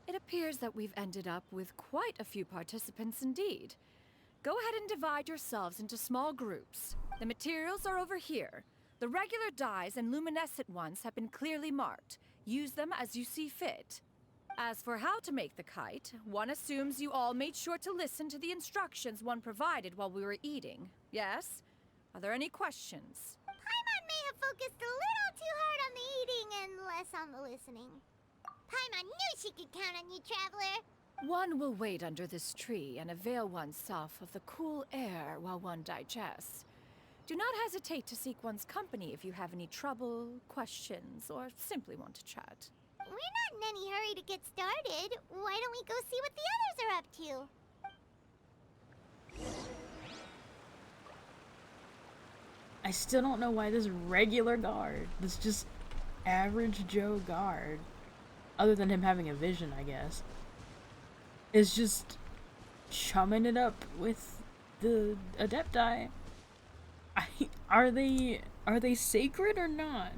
It appears that we've ended up with quite a few participants indeed. Go ahead and divide yourselves into small groups. The materials are over here. The regular dyes and luminescent ones have been clearly marked. Use them as you see fit. As for how to make the kite, one assumes you all made sure to listen to the instructions one provided while we were eating. Yes? Are there any questions? Paimon may have focused a little too hard on the eating and less on the listening. Paimon knew she could count on you, Traveler. One will wait under this tree and avail oneself of the cool air while one digests. Do not hesitate to seek one's company if you have any trouble, questions, or simply want to chat. We're not in any hurry to get started. Why don't we go see what the others are up to? I still don't know why this regular guard, this just average Joe guard, other than him having a vision, I guess, is just chumming it up with the Adepti. Are they sacred or not?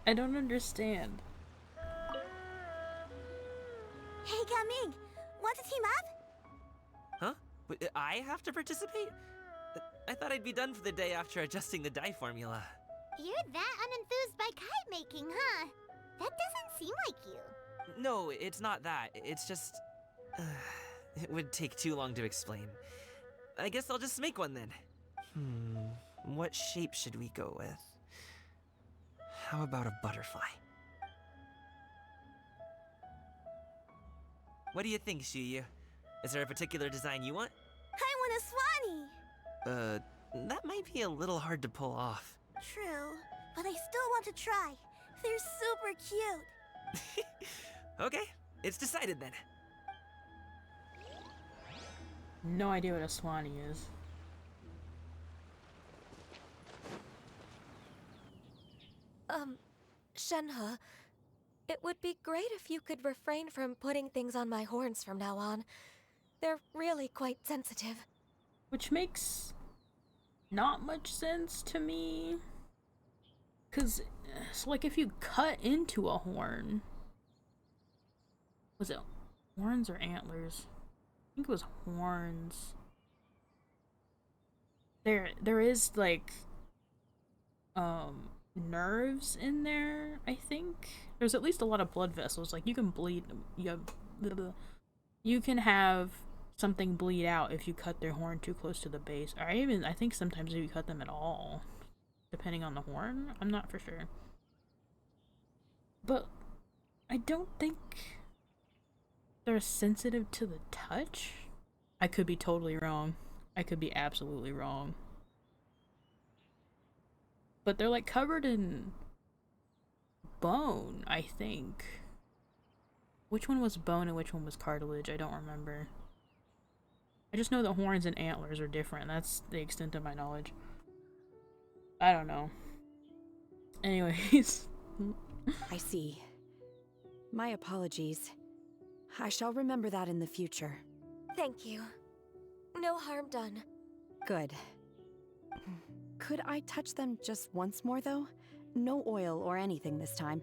I don't understand. Hey, Gaming, want to team up? Huh? But I have to participate? I thought I'd be done for the day after adjusting the dye formula. You're that unenthused by kite making, huh? That doesn't seem like you. No, it's not that. It's just... it would take too long to explain. I guess I'll just make one then. What shape should we go with? How about a butterfly? What do you think, Shuyu? Is there a particular design you want? I want a swanee. That might be a little hard to pull off. True, but I still want to try. They're super cute. Okay, it's decided then. No idea what a swanee is. Shenhe, it would be great if you could refrain from putting things on my horns from now on. They're really quite sensitive. Which makes not much sense to me. Cause, so like if you cut into a horn, was it horns or antlers? I think it was horns. There is like, nerves in there, I think. There's at least a lot of blood vessels. Like you can bleed, you can have something bleed out if you cut their horn too close to the base. Or I think sometimes if you cut them at all, depending on the horn. I'm not for sure. But I don't think They're sensitive to the touch? I could be totally wrong. I could be absolutely wrong. But they're like covered in bone, I think. Which one was bone and which one was cartilage? I don't remember. I just know the horns and antlers are different. That's the extent of my knowledge. I don't know. Anyways. I see. My apologies. I shall remember that in the future. Thank you. No harm done. Good. Could I touch them just once more, though? No oil or anything this time.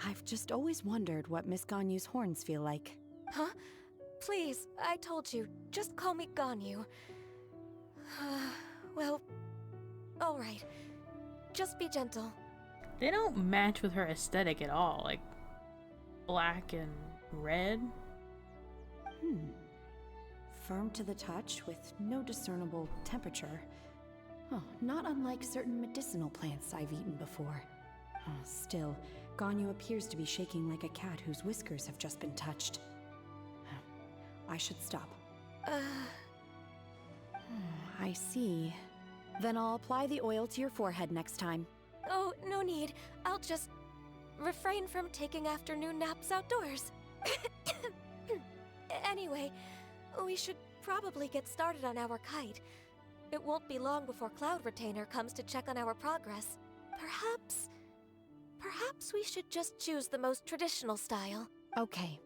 I've just always wondered what Miss Ganyu's horns feel like. Huh? Please, I told you. Just call me Ganyu. Well, alright. Just be gentle. They don't match with her aesthetic at all. Like, black and red. Firm to the touch with no discernible temperature. Oh, not unlike certain medicinal plants I've eaten before. Still, Ganyu appears to be shaking like a cat whose whiskers have just been touched. I should stop. I see. Then I'll apply the oil to your forehead next time. Oh, no need. I'll just refrain from taking afternoon naps outdoors. Anyway, we should probably get started on our kite. It won't be long before Cloud Retainer comes to check on our progress. Perhaps we should just choose the most traditional style. Okay.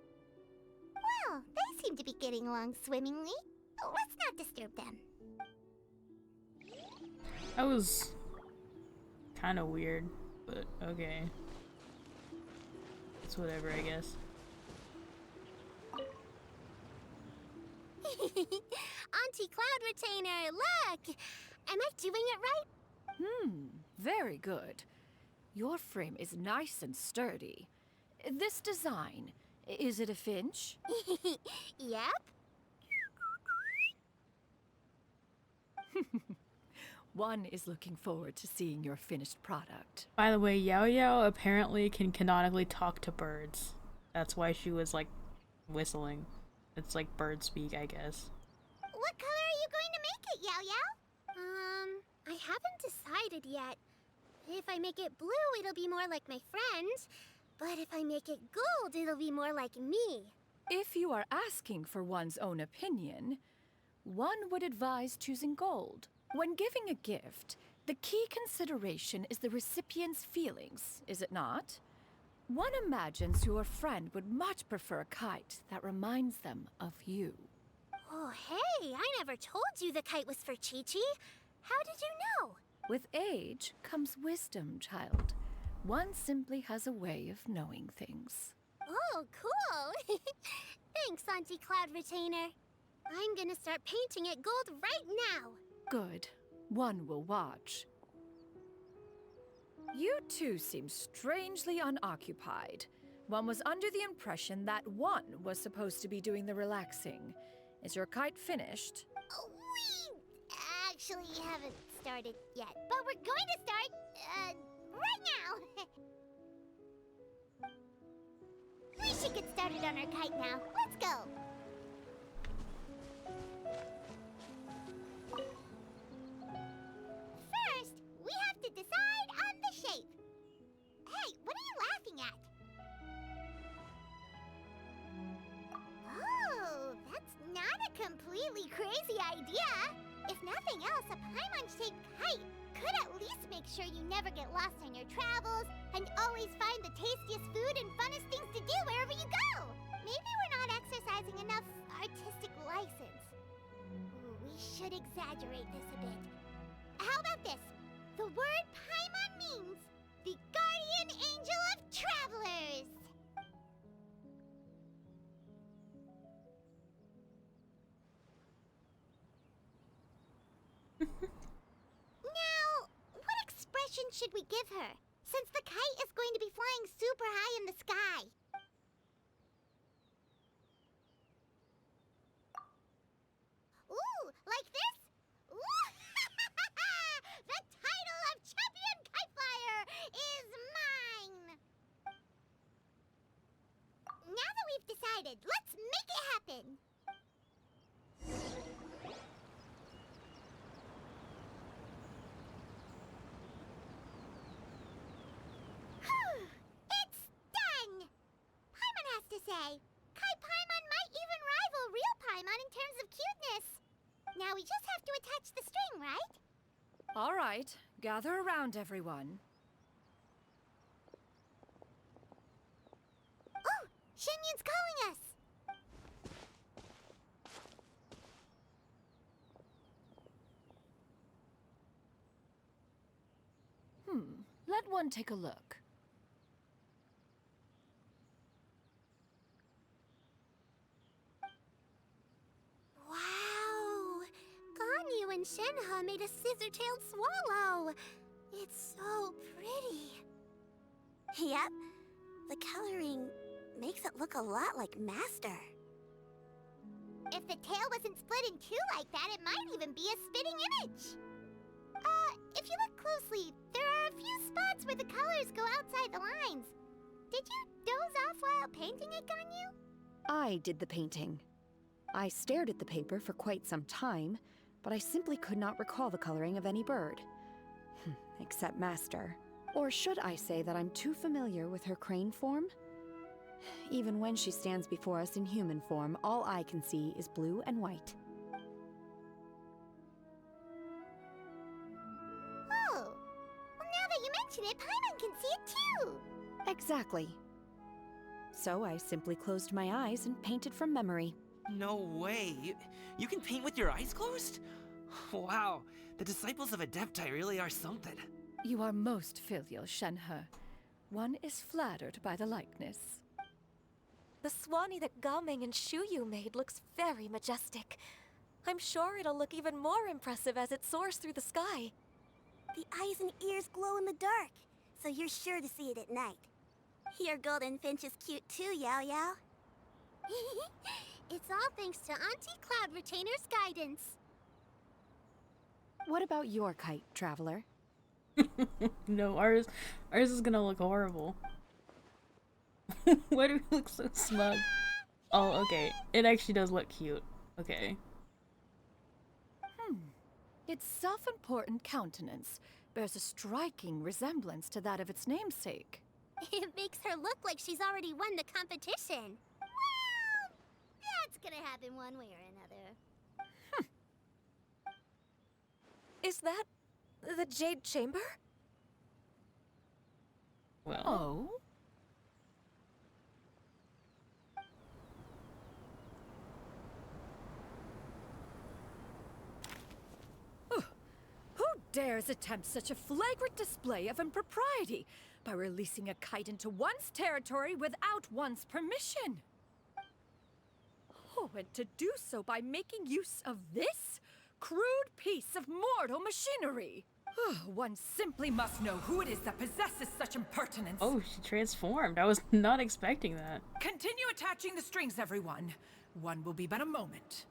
Well, they seem to be getting along swimmingly. Let's not disturb them. That was kind of weird, but okay. It's whatever, I guess. Auntie Cloud Retainer, look! Am I doing it right? Very good. Your frame is nice and sturdy. This design, is it a finch? Yep. One is looking forward to seeing your finished product. By the way, Yao Yao apparently can canonically talk to birds. That's why she was like whistling. It's like bird speak, I guess. What color are you going to make it, Yao Yao? I haven't decided yet. If I make it blue, it'll be more like my friend. But if I make it gold, it'll be more like me. If you are asking for one's own opinion, one would advise choosing gold. When giving a gift, the key consideration is the recipient's feelings, is it not? One imagines your friend would much prefer a kite that reminds them of you. Oh, hey, I never told you the kite was for Chi-Chi. How did you know? With age comes wisdom, child. One simply has a way of knowing things. Oh, cool. Thanks, Auntie Cloud Retainer. I'm gonna start painting it gold right now. Good. One will watch. You two seem strangely unoccupied. One was under the impression that one was supposed to be doing the relaxing. Is your kite finished? We actually haven't started yet, but we're going to start, right now. We should get started on our kite now. Let's go. First, we have to decide on the shape. Hey, what are you laughing at? Oh, that's not a completely crazy idea. If nothing else, a Paimon-shaped kite could at least make sure you never get lost on your travels and always find the tastiest food and funnest things to do wherever you go. Maybe we're not exercising enough artistic license. Ooh, we should exaggerate this a bit. How about this? The word Paimon means the guardian angel of travelers. Now, what expression should we give her, since the kite is going to be flying super high in the sky? Ooh, like this? Ooh, the title of Champion Kite Flyer is mine! Now that we've decided, let's make say. Kai Paimon might even rival real Paimon in terms of cuteness. Now we just have to attach the string, right? All right, gather around, everyone. Oh, Shenyun's calling us. Let one take a look. Wow! Ganyu and Shenhe made a scissor-tailed swallow. It's so pretty. Yep. The coloring makes it look a lot like Master. If the tail wasn't split in two like that, it might even be a spitting image. If you look closely, there are a few spots where the colors go outside the lines. Did you doze off while painting it, Ganyu? I did the painting. I stared at the paper for quite some time, but I simply could not recall the coloring of any bird. Except Master. Or should I say that I'm too familiar with her crane form? Even when she stands before us in human form, all I can see is blue and white. Oh, well now that you mention it, Paimon can see it too! Exactly. So I simply closed my eyes and painted from memory. No way! You can paint with your eyes closed? Wow, the disciples of Adepti really are something. You are most filial, Shenhe. One is flattered by the likeness. The Swanee that Gaming and XINGQIU made looks very majestic. I'm sure it'll look even more impressive as it soars through the sky. The eyes and ears glow in the dark, so you're sure to see it at night. Your golden finch is cute too, Yao Yao. It's all thanks to Auntie Cloud Retainer's guidance. What about your kite, Traveler? No, ours is gonna look horrible. Why do we look so smug? Oh, okay. It actually does look cute. Okay. Its self-important countenance bears a striking resemblance to that of its namesake. It makes her look like she's already won the competition. Well, that's gonna happen one way or another. Is that the Jade Chamber? Well. Oh? Who dares attempt such a flagrant display of impropriety by releasing a kite into one's territory without one's permission? Oh, and to do so by making use of this crude piece of mortal machinery. One simply must know who it is that possesses such impertinence. Oh, she transformed. I was not expecting that. Continue attaching the strings, everyone. One will be but a moment.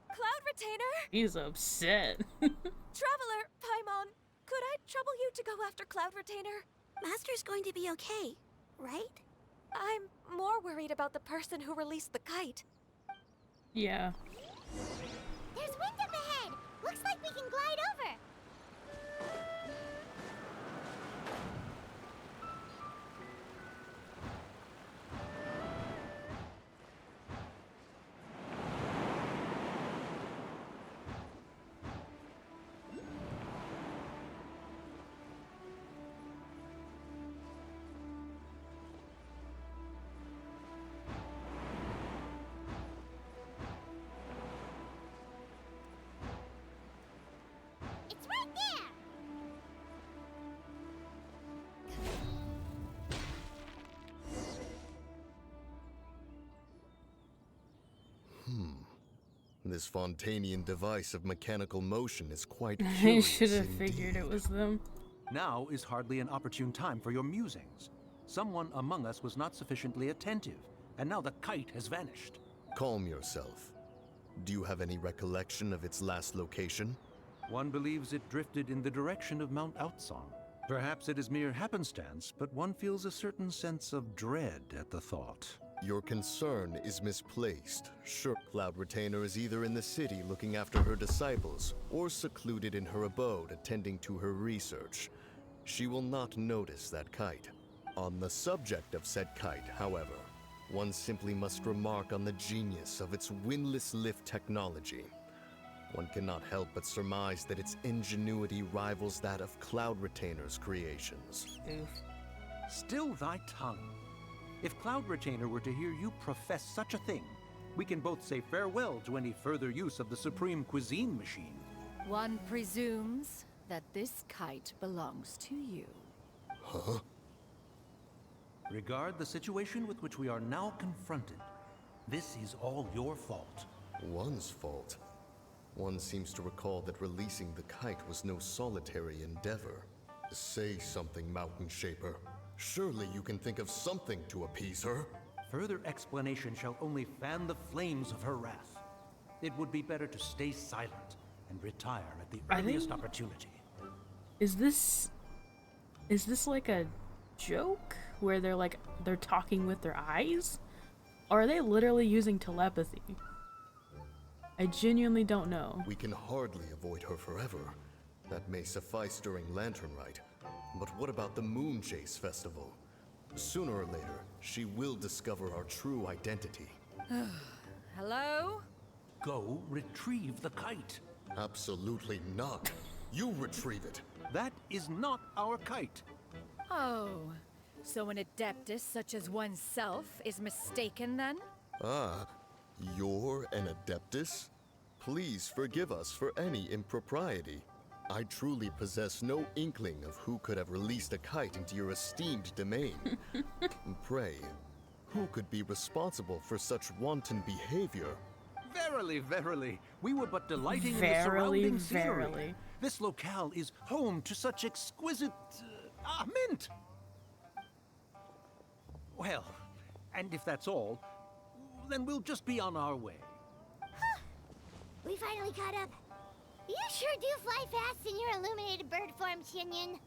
Cloud Retainer? He's upset. Traveler, Paimon, could I trouble you to go after Cloud Retainer? Master's going to be okay, right? I'm more worried about the person who released the kite. Yeah. There's wind up ahead! Looks like we can glide over! It's right there! This Fontanian device of mechanical motion is quite I curious should have indeed. figured it was them. Now is hardly an opportune time for your musings. Someone among us was not sufficiently attentive, and now the kite has vanished. Calm yourself. Do you have any recollection of its last location? One believes it drifted in the direction of Mount Outsong. Perhaps it is mere happenstance, but one feels a certain sense of dread at the thought. Your concern is misplaced. Sure, Cloud Retainer is either in the city looking after her disciples, or secluded in her abode attending to her research. She will not notice that kite. On the subject of said kite, however, one simply must remark on the genius of its windlass lift technology. One cannot help but surmise that its ingenuity rivals that of Cloud Retainer's creations. Oof. Still thy tongue. If Cloud Retainer were to hear you profess such a thing, we can both say farewell to any further use of the Supreme Cuisine Machine. One presumes that this kite belongs to you. Huh? Regard the situation with which we are now confronted. This is all your fault. One's fault? One seems to recall that releasing the kite was no solitary endeavor. Say something, Mountain Shaper. Surely you can think of something to appease her. Further explanation shall only fan the flames of her wrath. It would be better to stay silent and retire at the earliest opportunity. Is this like a joke where they're talking with their eyes? Or are they literally using telepathy? I genuinely don't know. We can hardly avoid her forever. That may suffice during Lantern Rite. But what about the Moon Chase Festival? Sooner or later, she will discover our true identity. Hello? Go retrieve the kite. Absolutely not. You retrieve it. That is not our kite. Oh, so an adeptus such as oneself is mistaken then? Ah, you're an Adeptus? Please forgive us for any impropriety. I truly possess no inkling of who could have released a kite into your esteemed domain. Pray, who could be responsible for such wanton behavior? Verily, verily, we were but delighting in the Verily, surrounding scenery. verily. This locale is home to such exquisite mint. Well, and if that's all, then we'll just be on our way. Huh. We finally caught up. You sure do fly fast in your illuminated bird form, Xinyan.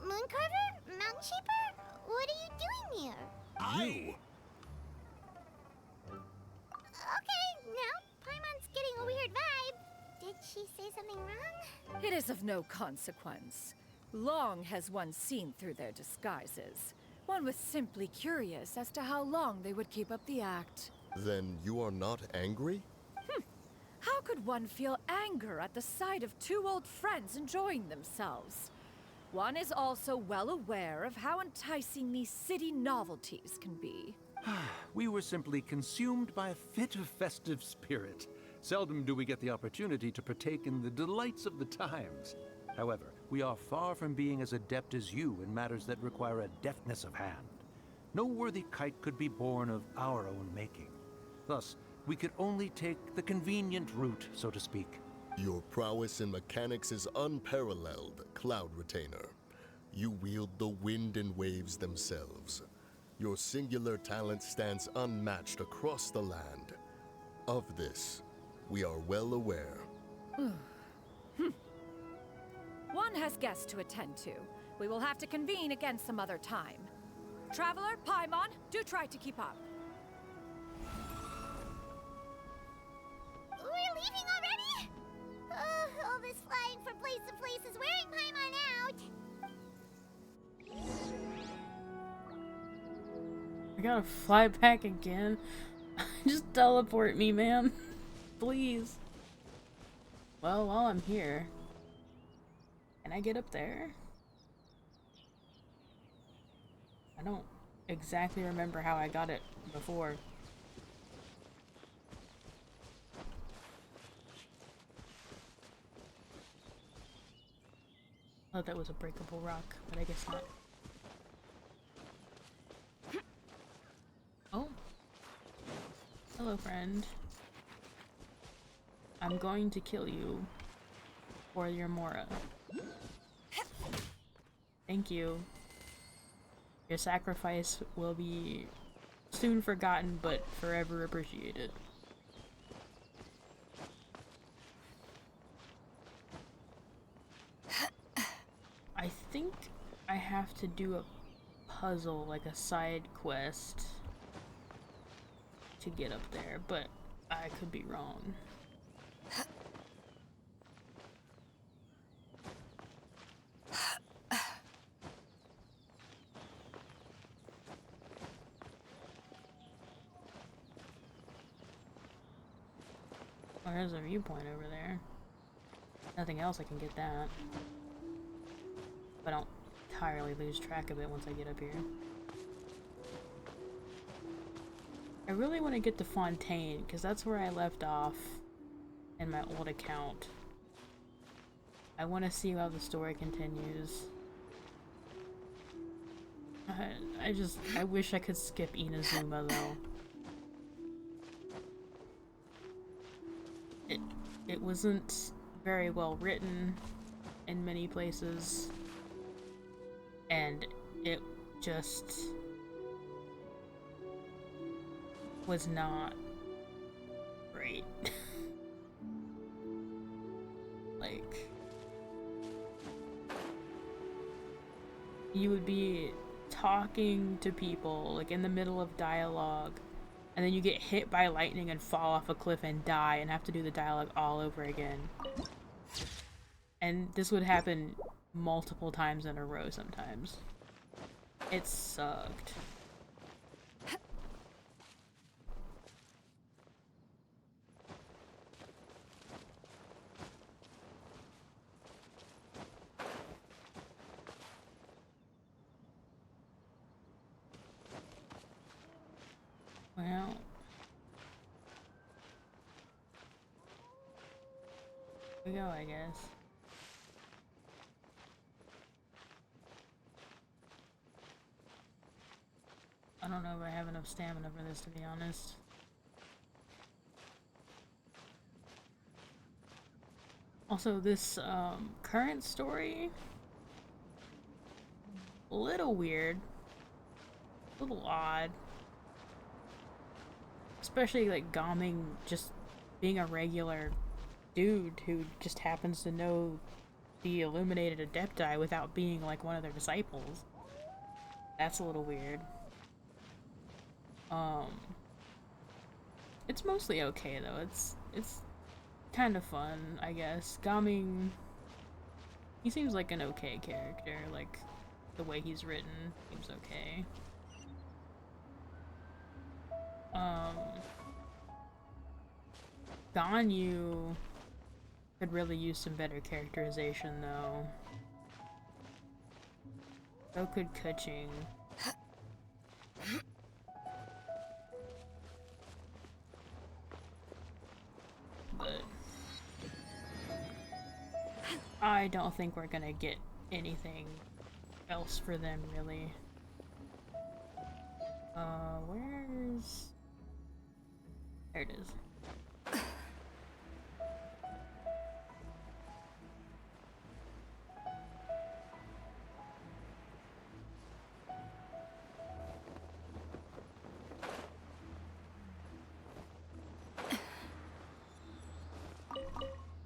Mooncarver? Mountain Shaper? What are you doing here? You! Okay, now Paimon's getting a weird vibe. Did she say something wrong? It is of no consequence. Long has one seen through their disguises. One was simply curious as to how long they would keep up the act. Then you are not angry? How could one feel anger at the sight of two old friends enjoying themselves? One is also well aware of how enticing these city novelties can be. We were simply consumed by a fit of festive spirit. Seldom do we get the opportunity to partake in the delights of the times. However, we are far from being as adept as you in matters that require a deftness of hand. No worthy kite could be born of our own making. Thus, we could only take the convenient route, so to speak. Your prowess in mechanics is unparalleled, Cloud Retainer. You wield the wind and waves themselves. Your singular talent stands unmatched across the land. Of this, we are well aware. One has guests to attend to. We will have to convene again some other time. Traveler, Paimon, do try to keep up. We're leaving already? All this flying from place to place is wearing Paimon out. I gotta fly back again. Just teleport me, man. Please. Well, while I'm here, can I get up there? I don't exactly remember how I got it before. I thought that was a breakable rock, but I guess not. Oh. Hello, friend. I'm going to kill you for your Mora. Thank you. Your sacrifice will be soon forgotten, but forever appreciated. I think I have to do a puzzle, like a side quest, to get up there, but I could be wrong. Oh, there's a viewpoint over there. Nothing else I can get that. But I don't entirely lose track of it once I get up here. I really want to get to Fontaine, because that's where I left off in my old account. I want to see how the story continues. I wish I could skip Inazuma though. It wasn't very well written in many places, and it just was not great. Like, you would be talking to people like in the middle of dialogue, and then you get hit by lightning and fall off a cliff and die and have to do the dialogue all over again. And this would happen multiple times in a row sometimes. It sucked. Well, we go, I guess. I don't know if I have enough stamina for this, to be honest. Also, this current story, a little weird, a little odd. Especially like Gaming just being a regular dude who just happens to know the illuminated adepti without being like one of their disciples. That's a little weird. It's mostly okay though. It's kind of fun, I guess. Gaming, he seems like an okay character. Like the way he's written seems okay. Ganyu could really use some better characterization though. So could Kuching. But I don't think we're gonna get anything else for them really. Where's... There it is.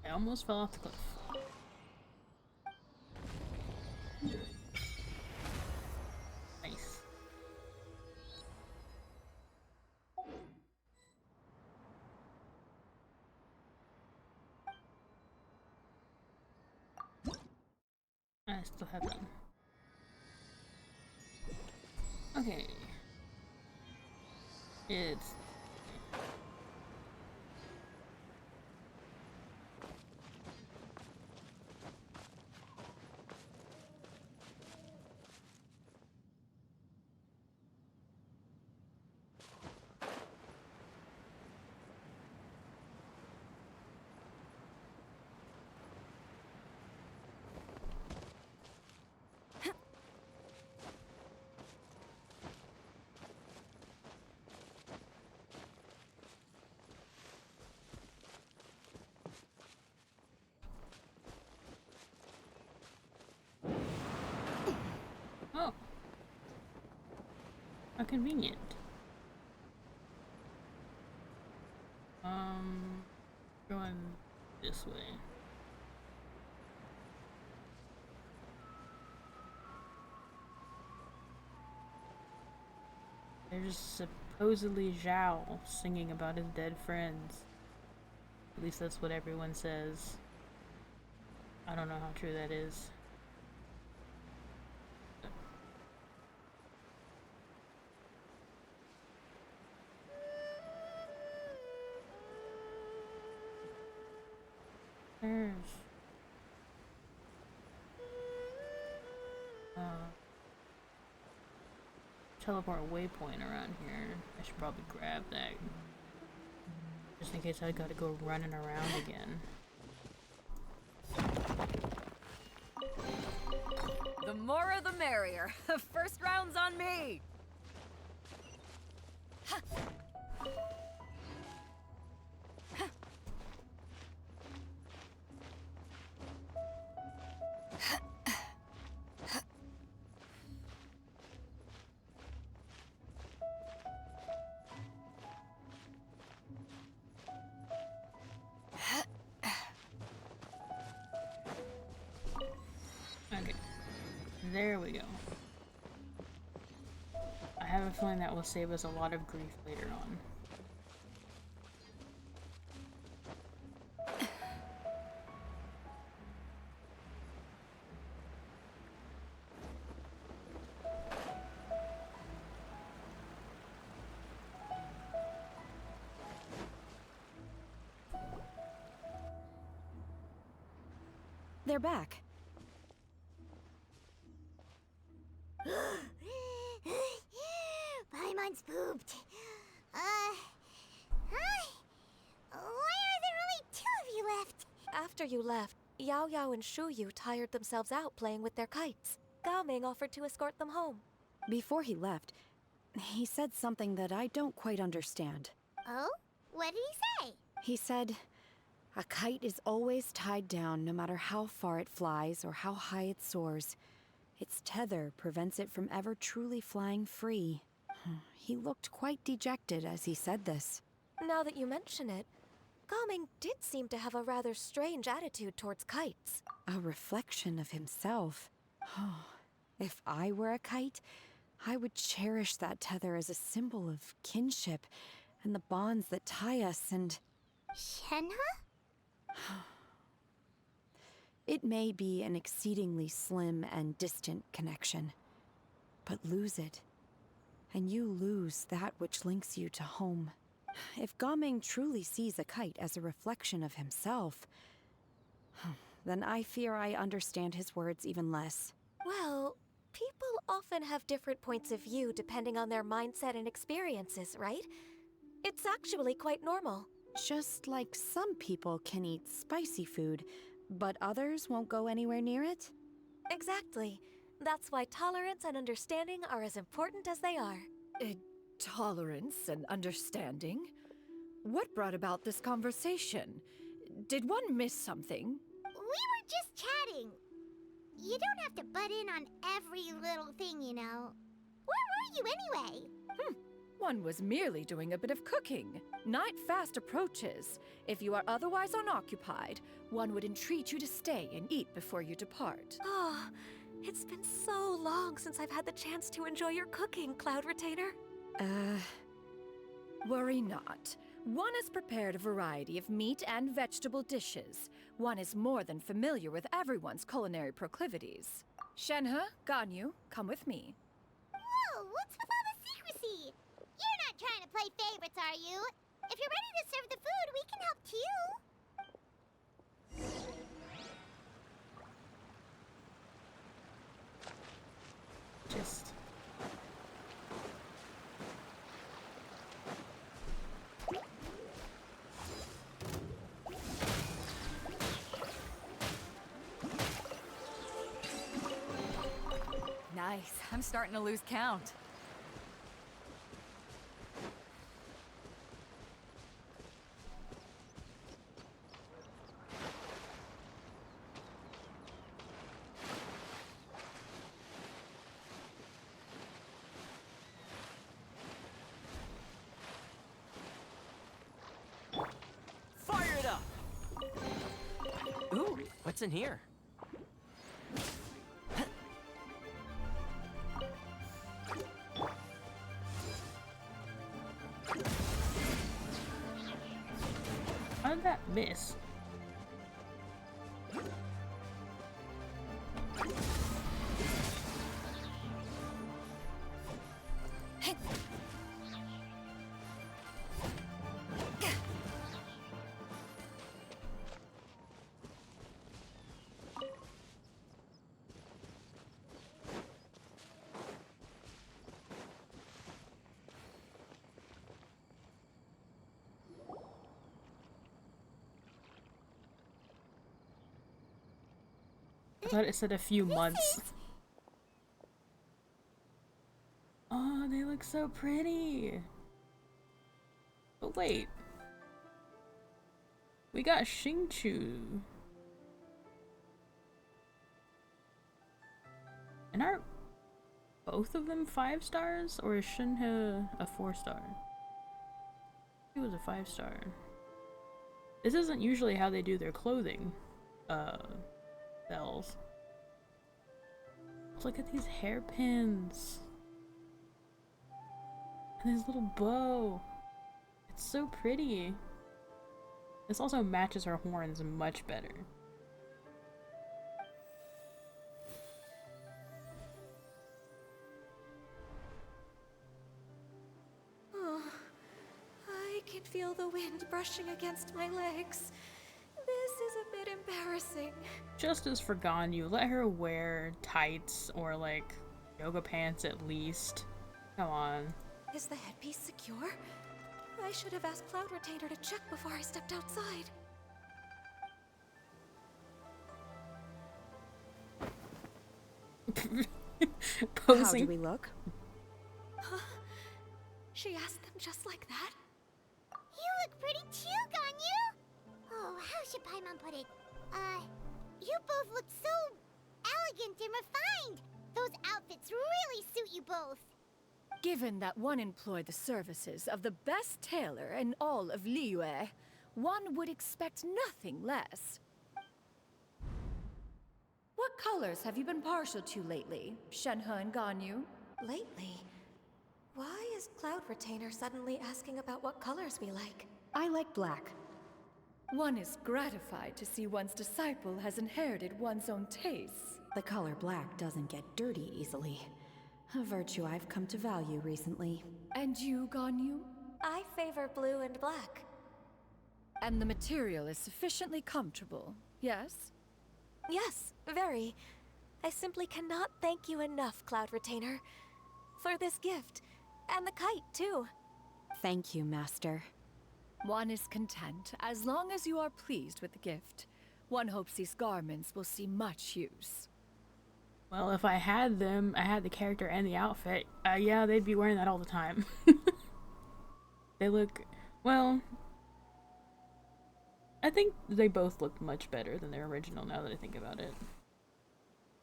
I almost fell off the cliff. Nice. I still have them. Okay. It's... Oh. How convenient. Going this way. There's supposedly Zhao singing about his dead friends. At least that's what everyone says. I don't know how true that is. There's teleport waypoint around here. I should probably grab that. Just in case I gotta go running around again. The more the merrier. First round's on me. Okay, there we go. I have a feeling that will save us a lot of grief later on. They're back. Paimon's pooped. Hi. Why are there only 2 of you left? After you left, Yao Yao and XINGQIU tired themselves out playing with their kites. Gaming offered to escort them home. Before he left, he said something that I don't quite understand. Oh? What did he say? He said, a kite is always tied down no matter how far it flies or how high it soars. Its tether prevents it from ever truly flying free. He looked quite dejected as he said this. Now that you mention it, Gaming did seem to have a rather strange attitude towards kites. A reflection of himself. If I were a kite, I would cherish that tether as a symbol of kinship and the bonds that tie us and... Shenhe? It may be an exceedingly slim and distant connection, but lose it, and you lose that which links you to home. If Gaming truly sees a kite as a reflection of himself, then I fear I understand his words even less. Well, people often have different points of view depending on their mindset and experiences, right? It's actually quite normal. Just like some people can eat spicy food, but others won't go anywhere near it? Exactly. That's why tolerance and understanding are as important as they are. Tolerance and understanding? What brought about this conversation? Did one miss something? We were just chatting. You don't have to butt in on every little thing, you know. Where were you anyway? One was merely doing a bit of cooking. Night fast approaches. If you are otherwise unoccupied, one would entreat you to stay and eat before you depart. Oh, it's been so long since I've had the chance to enjoy your cooking, Cloud Retainer. Worry not. One has prepared a variety of meat and vegetable dishes. One is more than familiar with everyone's culinary proclivities. Shenhe, Ganyu, come with me. Whoa, what's with all the secrecy? You're not trying to play favorites, are you? If you're ready to serve the food, we can help too. Just... Nice. I'm starting to lose count. Fire it up! Ooh, what's in here? How did that miss? thought it said a few months. Oh, they look so pretty. But wait. We got XINGQIU. And aren't both of them 5 stars? Or is Shinhe a 4-star? He was a 5-star. This isn't usually how they do their clothing. Bells. Look at these hairpins. And his little bow. It's so pretty. This also matches her horns much better. Oh, I can feel the wind brushing against my legs. This is a bit embarrassing. Just as for Ganyu, let her wear tights or like yoga pants at least. Come on. Is the headpiece secure? I should have asked Cloud Retainer to check before I stepped outside. Posing. How do we look? Huh? She asked them just like that? You look pretty too, Ganyu! Oh, how should Paimon put it? You both look so elegant and refined! Those outfits really suit you both! Given that one employed the services of the best tailor in all of Liyue, one would expect nothing less. What colors have you been partial to lately, Shenhe and Ganyu? Lately? Why is Cloud Retainer suddenly asking about what colors we like? I like black. One is gratified to see one's disciple has inherited one's own tastes. The color black doesn't get dirty easily. A virtue I've come to value recently. And you, Ganyu? I favor blue and black. And the material is sufficiently comfortable, yes? Yes, very. I simply cannot thank you enough, Cloud Retainer. For this gift. And the kite, too. Thank you, Master. One is content, as long as you are pleased with the gift. One hopes these garments will see much use. Well, if I had them, I had the character and the outfit, yeah, they'd be wearing that all the time. They look, well, I think they both look much better than their original now that I think about it.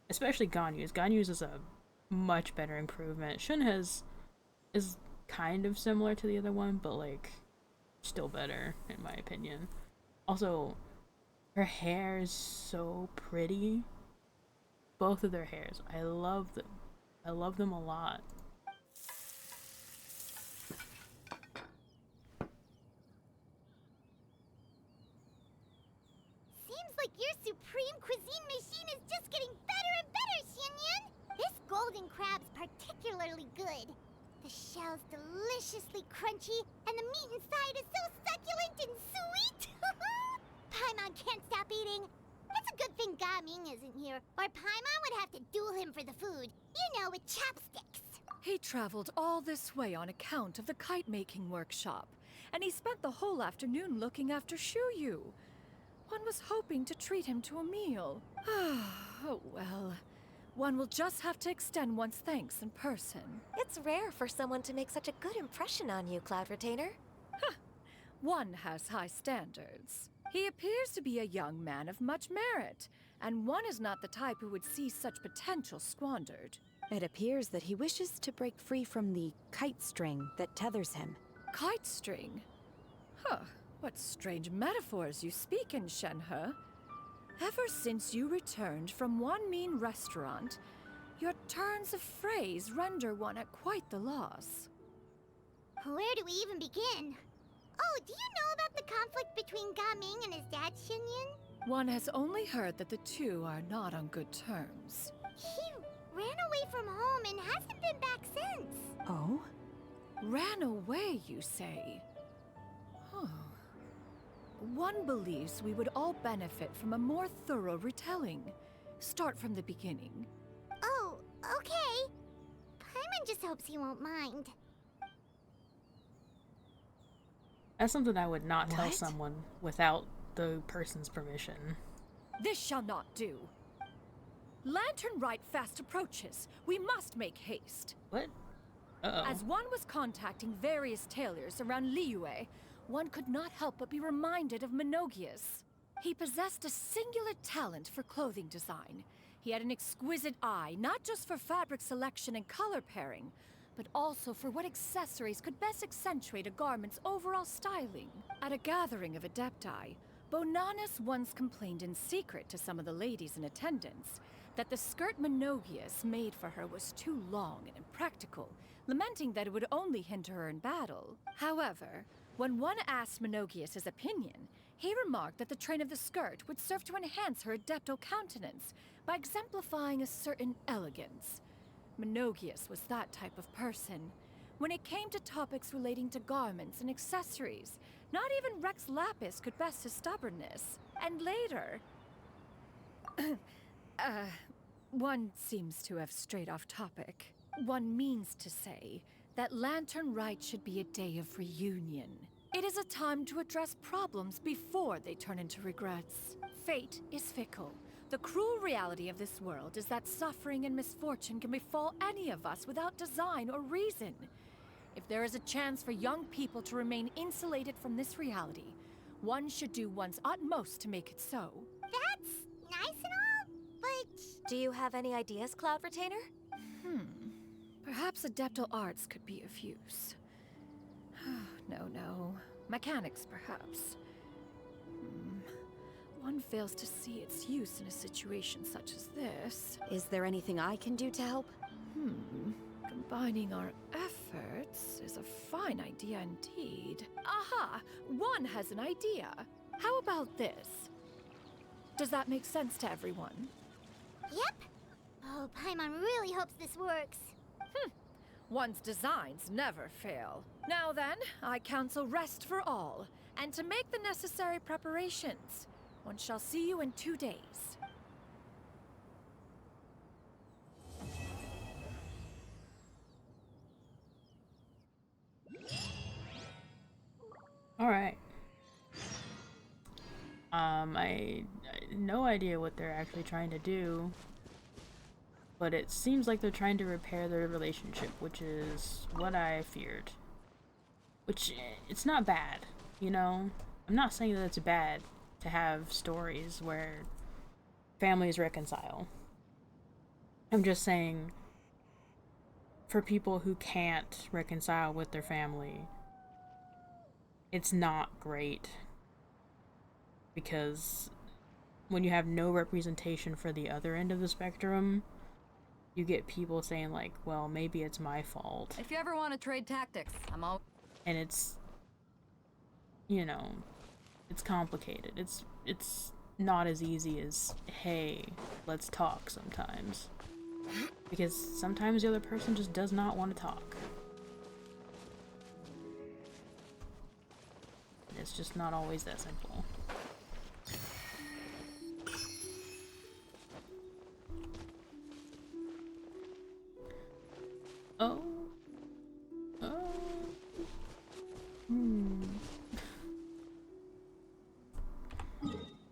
Especially Ganyu's. Ganyu's is a much better improvement. Shinhe's is kind of similar to the other one, but like, still better, in my opinion. Also, her hair is so pretty. Both of their hairs. I love them. I love them a lot. Seems like your supreme cuisine machine is just getting better and better, Xianyun! This golden crab's particularly good. The shell's deliciously crunchy, and the meat inside is so succulent and sweet! Paimon can't stop eating. It's a good thing Gaming isn't here, or Paimon would have to duel him for the food. You know, with chopsticks. He traveled all this way on account of the kite-making workshop, and he spent the whole afternoon looking after XINGQIU. One was hoping to treat him to a meal. Oh well. One will just have to extend one's thanks in person. It's rare for someone to make such a good impression on you, Cloud Retainer. One has high standards. He appears to be a young man of much merit, and one is not the type who would see such potential squandered. It appears that he wishes to break free from the kite string that tethers him. Kite string? Huh, what strange metaphors you speak in, Shenhe. Ever since you returned from one mean restaurant, your turns of phrase render one at quite the loss. Where do we even begin? Oh, do you know about the conflict between Gaming and his dad, Xianyun? One has only heard that the two are not on good terms. He ran away from home and hasn't been back since. Oh? Ran away, you say? Huh. One believes we would all benefit from a more thorough retelling. Start from the beginning. Oh, okay. Paimon just hopes he won't mind. That's something I would not tell someone without the person's permission. This shall not do. Lantern Rite fast approaches. We must make haste. What? Uh-oh. As one was contacting various tailors around Liyue, one could not help but be reminded of Menogias. He possessed a singular talent for clothing design. He had an exquisite eye, not just for fabric selection and color pairing, but also for what accessories could best accentuate a garment's overall styling. At a gathering of Adepti, Bonanas once complained in secret to some of the ladies in attendance that the skirt Menogias made for her was too long and impractical, lamenting that it would only hinder her in battle. However, when one asked Menogias his opinion, he remarked that the train of the skirt would serve to enhance her adepto countenance by exemplifying a certain elegance. Menogias was that type of person. When it came to topics relating to garments and accessories, not even Rex Lapis could best his stubbornness. And later... one seems to have strayed off topic. One means to say that Lantern Rite should be a day of reunion. It is a time to address problems before they turn into regrets. Fate is fickle. The cruel reality of this world is that suffering and misfortune can befall any of us without design or reason. If there is a chance for young people to remain insulated from this reality, one should do one's utmost to make it so. That's nice and all, but... Do you have any ideas, Cloud Retainer? Perhaps adeptal arts could be of use. No. Mechanics, perhaps. One fails to see its use in a situation such as this. Is there anything I can do to help? Combining our efforts is a fine idea indeed. Aha! One has an idea. How about this? Does that make sense to everyone? Yep. Oh, Paimon really hopes this works. One's designs never fail. Now then, I counsel rest for all, and to make the necessary preparations. One shall see you in 2 days. Alright. I no idea what they're actually trying to do, but it seems like they're trying to repair their relationship, which is what I feared. Which, it's not bad, you know? I'm not saying that it's bad to have stories where families reconcile. I'm just saying, for people who can't reconcile with their family, it's not great. Because when you have no representation for the other end of the spectrum, you get people saying like, well, maybe it's my fault. If you ever want to trade tactics, I'm all... And it's, you know, it's complicated. It's not as easy as, hey, let's talk sometimes. Because sometimes the other person just does not want to talk. It's just not always that simple. Oh.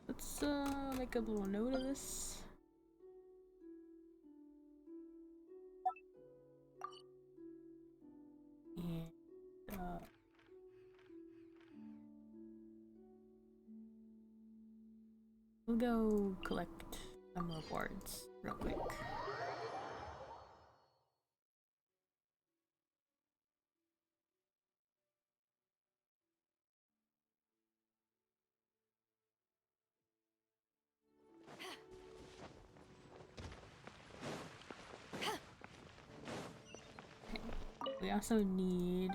Let's make a little note of this. And we'll go collect some rewards real quick. We also need...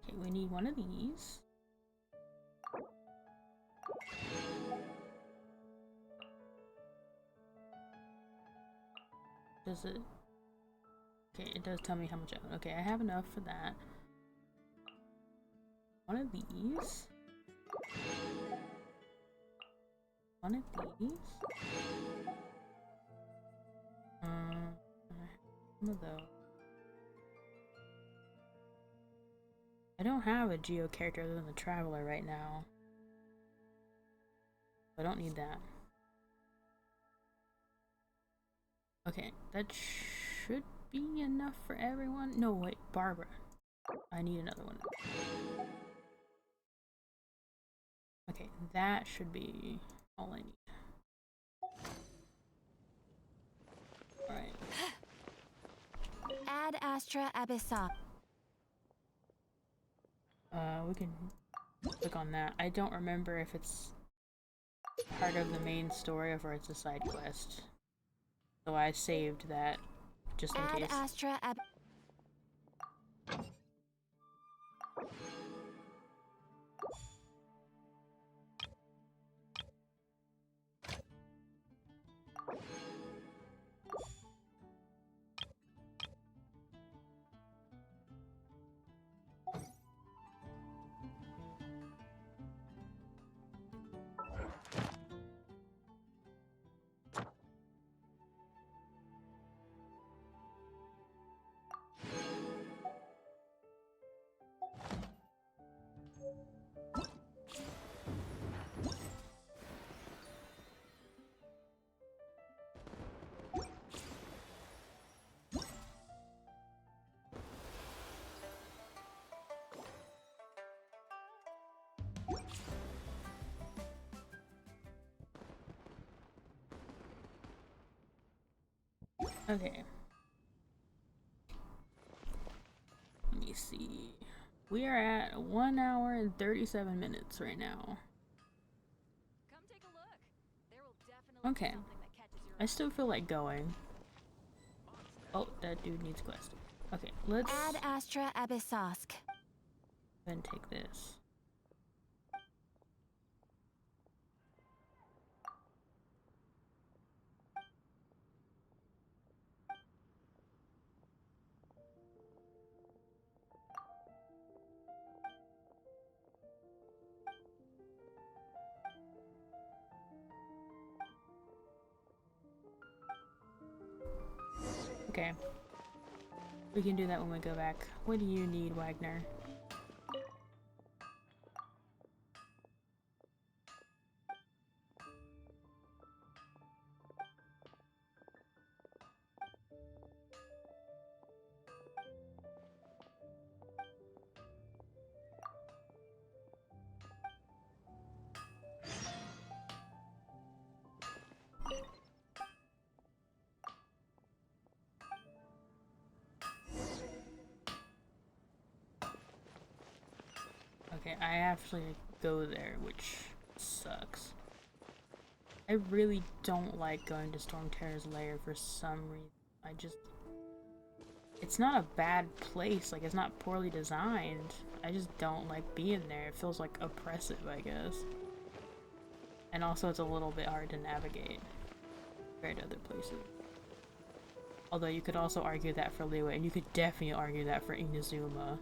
Okay, we need one of these. Does it? Okay, it does tell me how much I... Okay, I have enough for that. One of these. One of these. One of those. I don't have a Geo character other than the Traveler right now. I don't need that. Okay, that should be enough for everyone. No, wait, Barbara. I need another one. Okay, that should be all I need. Alright. Ad Astra Abyssop. We can click on that. I don't remember if it's part of the main story or if it's a side quest. So I saved that just in case. Ad Astra Okay. Let me see. We are at 1 hour and 37 minutes right now. Come take a look. There will definitely Okay. be something that catches your I still feel like going. Oh, that dude needs quest. Okay, let's Ad Astra Abyssosk. then take this. Okay. We can do that when we go back. What do you need, Wagner? Okay, I actually go there, which sucks. I really don't like going to Storm Terror's lair for some reason. It's not a bad place, like it's not poorly designed. I just don't like being there. It feels like oppressive, I guess. And also it's a little bit hard to navigate compared to other places. Although you could also argue that for Liyue, and you could definitely argue that for Inazuma.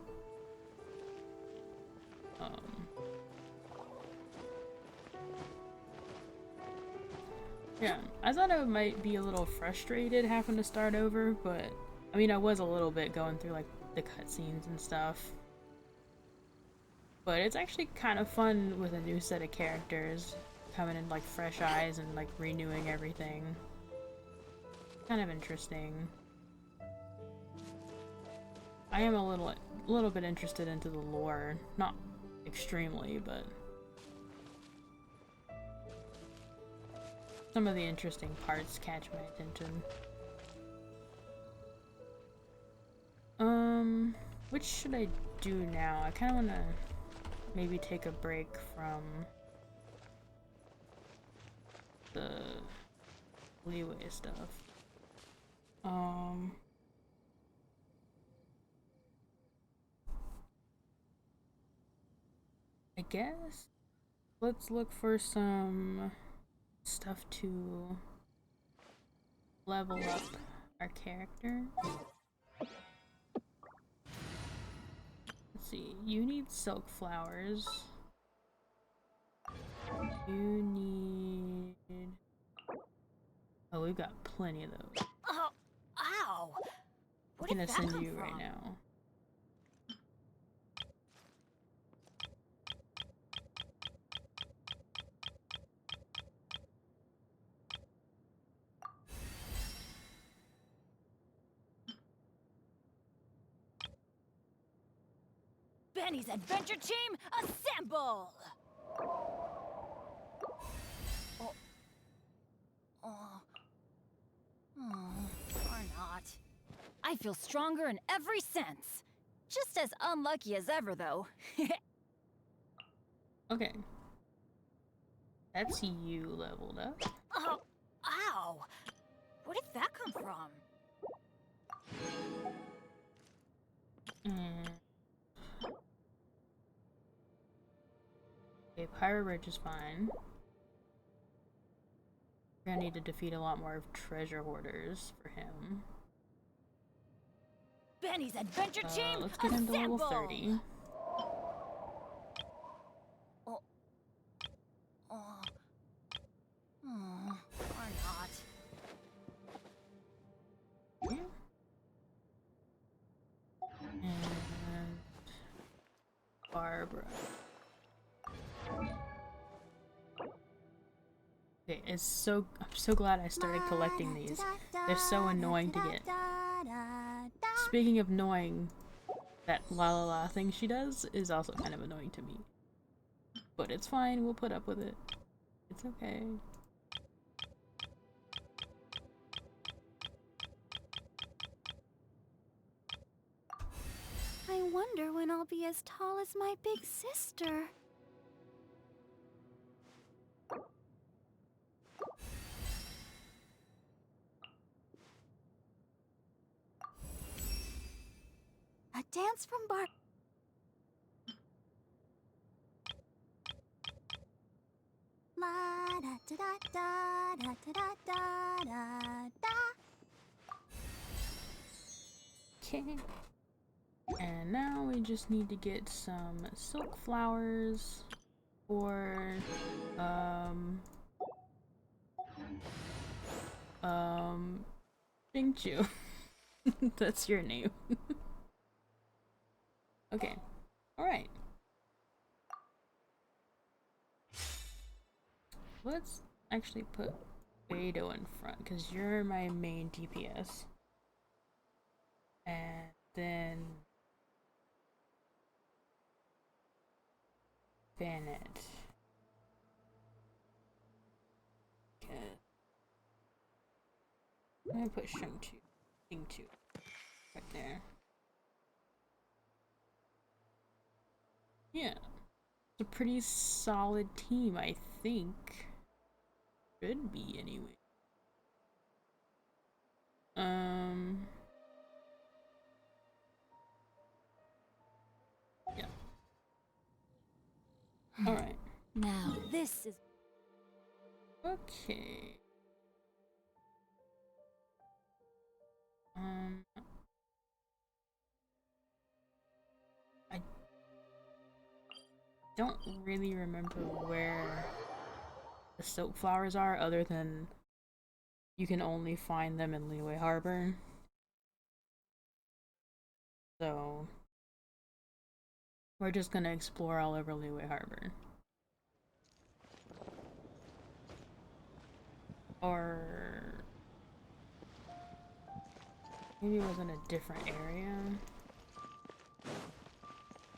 Yeah, I thought I might be a little frustrated having to start over, but I mean, I was a little bit going through like the cutscenes and stuff. But it's actually kind of fun with a new set of characters coming in like fresh eyes and like renewing everything. Kind of interesting. I am a little bit interested into the lore, not extremely, but some of the interesting parts catch my attention. Which should I do now? I kind of want to maybe take a break from the Liyue stuff. I guess let's look for some stuff to level up our character. Let's see, you need silk flowers. You need... Oh, we've got plenty of those. Oh, ow! I'm gonna send you right now. Benny's adventure team, assemble! Or not. I feel stronger in every sense. Just as unlucky as ever, though. Okay. That's you leveled up. Oh, ow! Where did that come from? Okay, Pyro Ridge is fine. We're gonna need to defeat a lot more treasure hoarders for him. Benny's adventure team, Let's get him to level 30. Or not. Yeah. And Barbara. Okay, I'm so glad I started collecting these. They're so annoying to get. Speaking of annoying, that la la la thing she does is also kind of annoying to me. But it's fine, we'll put up with it. It's okay. I wonder when I'll be as tall as my big sister. A dance from Barb. La da da da da da da da da da. Okay. And now we just need to get some silk flowers or XINGQIU. That's your name. Okay. Alright. Let's actually put Beidou in front, because you're my main DPS. And then Bennett. Okay. I'm gonna put XINGQIU right there. Yeah. It's a pretty solid team, I think. Should be, anyway. Yeah. Alright. Now this is... Okay. I don't really remember where the silk flowers are, other than you can only find them in Liyue Harbor. So we're just gonna explore all over Liyue Harbor. Or maybe it was in a different area.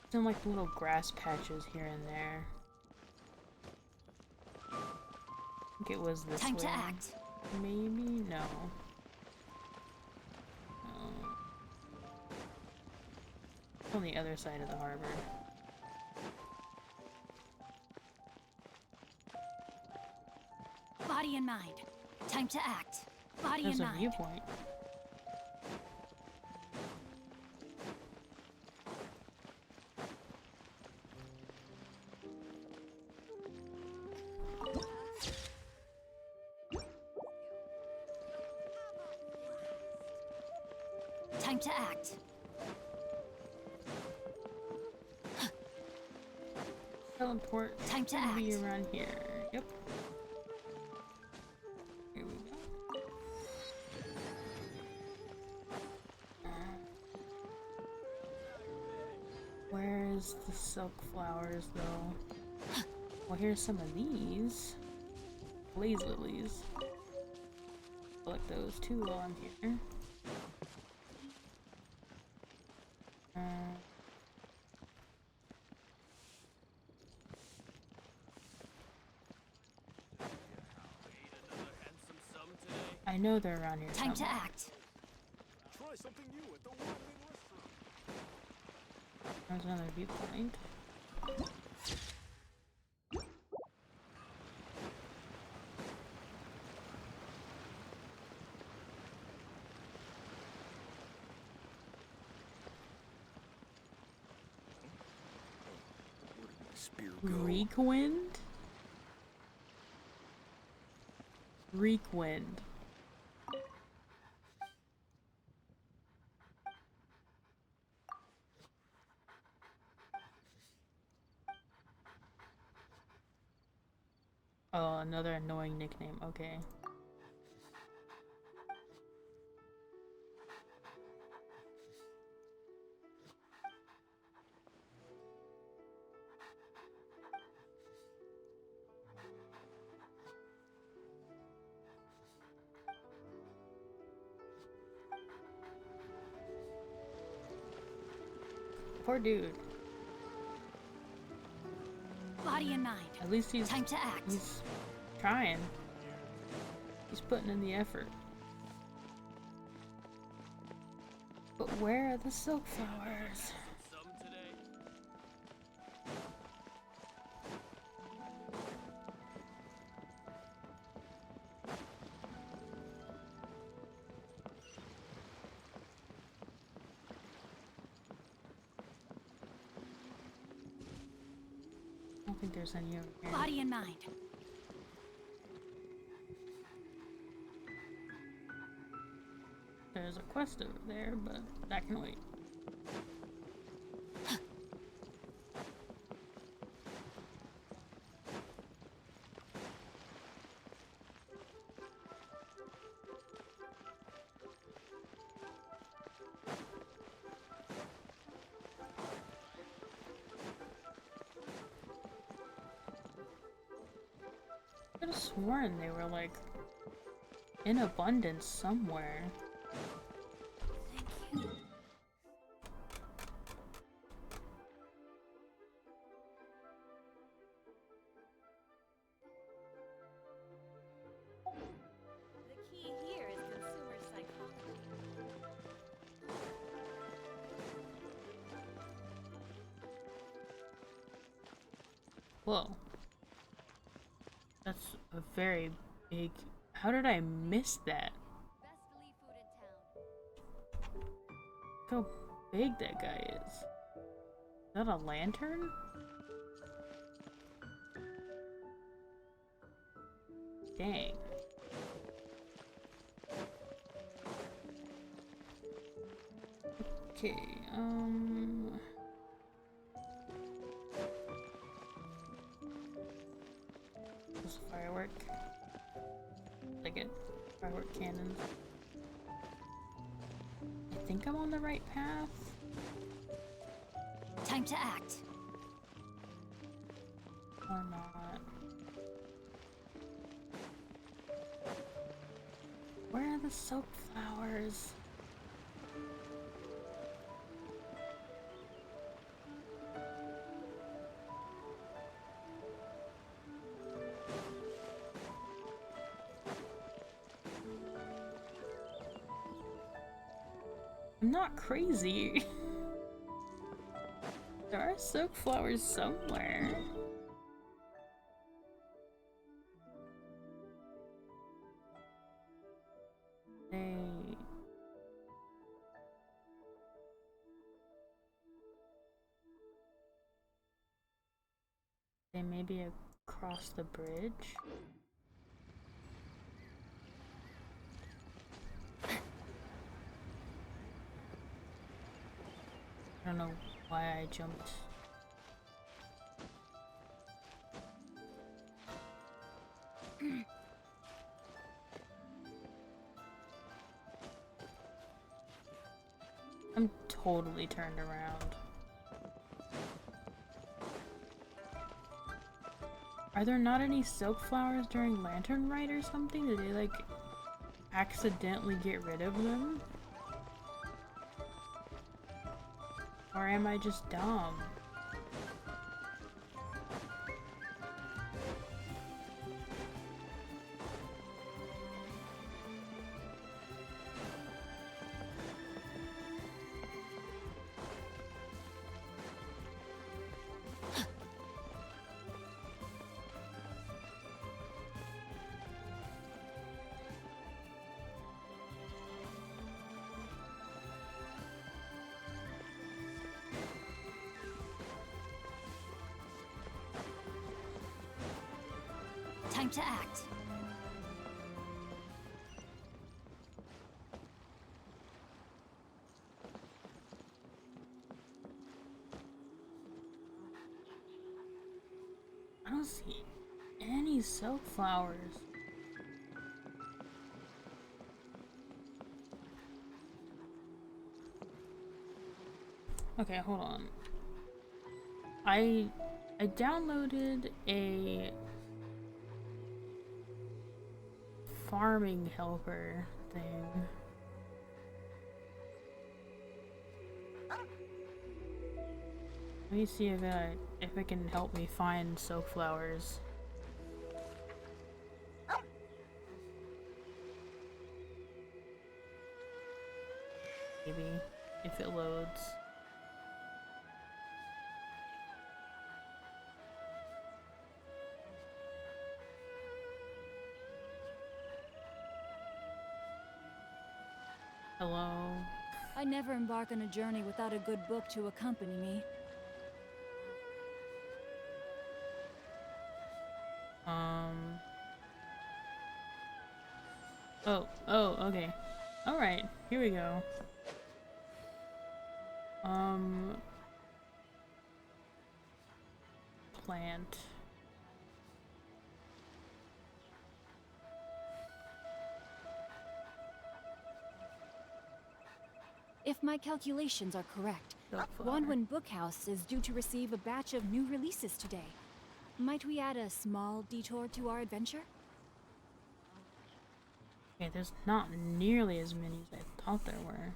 It's in like little grass patches here and there. I think it was this Time way. to act. Maybe? No. It's on the other side of the harbor. Body and mind. Time to act. Body There's and a mind. viewpoint. Time to act. Teleport. Time to Be act. around here. Yep. Here we go. Where's the silk flowers, though? Well, here's some of these. Blaze lilies. Collect those too while I'm here. know they're around here. Time to somewhere. act. Try something new at the One-Wing restaurant. There's another viewpoint. Reekwind? Reekwind. Oh, another annoying nickname. Okay. Poor dude. Body and mind. At least he's Time to act. He's trying. He's putting in the effort. But where are the silk flowers? I don't think there's any over here. Body and mind. There's a quest over there, but that can wait. I could have sworn they were like in abundance somewhere. The key here is consumer psychology. Whoa. That's a very big... How did I miss that? Best Lee food in town. Look how big that guy is. Is that a lantern? Dang. Okay, This is a firework. Like it. Firework cannons. I think I'm on the right path. Time to act. Or not. Where are the soap flowers? I'm not crazy. There are silk flowers somewhere. They may be across the bridge. I don't know why I jumped. I'm totally turned around. Are there not any silk flowers during Lantern Rite or something? Did they like accidentally get rid of them? Or am I just dumb? Time to act. I don't see any silk flowers. Okay, hold on. I downloaded a farming helper thing. Let me see if it can help me find silk flowers. Maybe if it loads. Hello. I never embark on a journey without a good book to accompany me. Oh, okay. Alright, here we go. Plant. If my calculations are correct, Wanwen Bookhouse is due to receive a batch of new releases today. Might we add a small detour to our adventure? Okay, there's not nearly as many as I thought there were.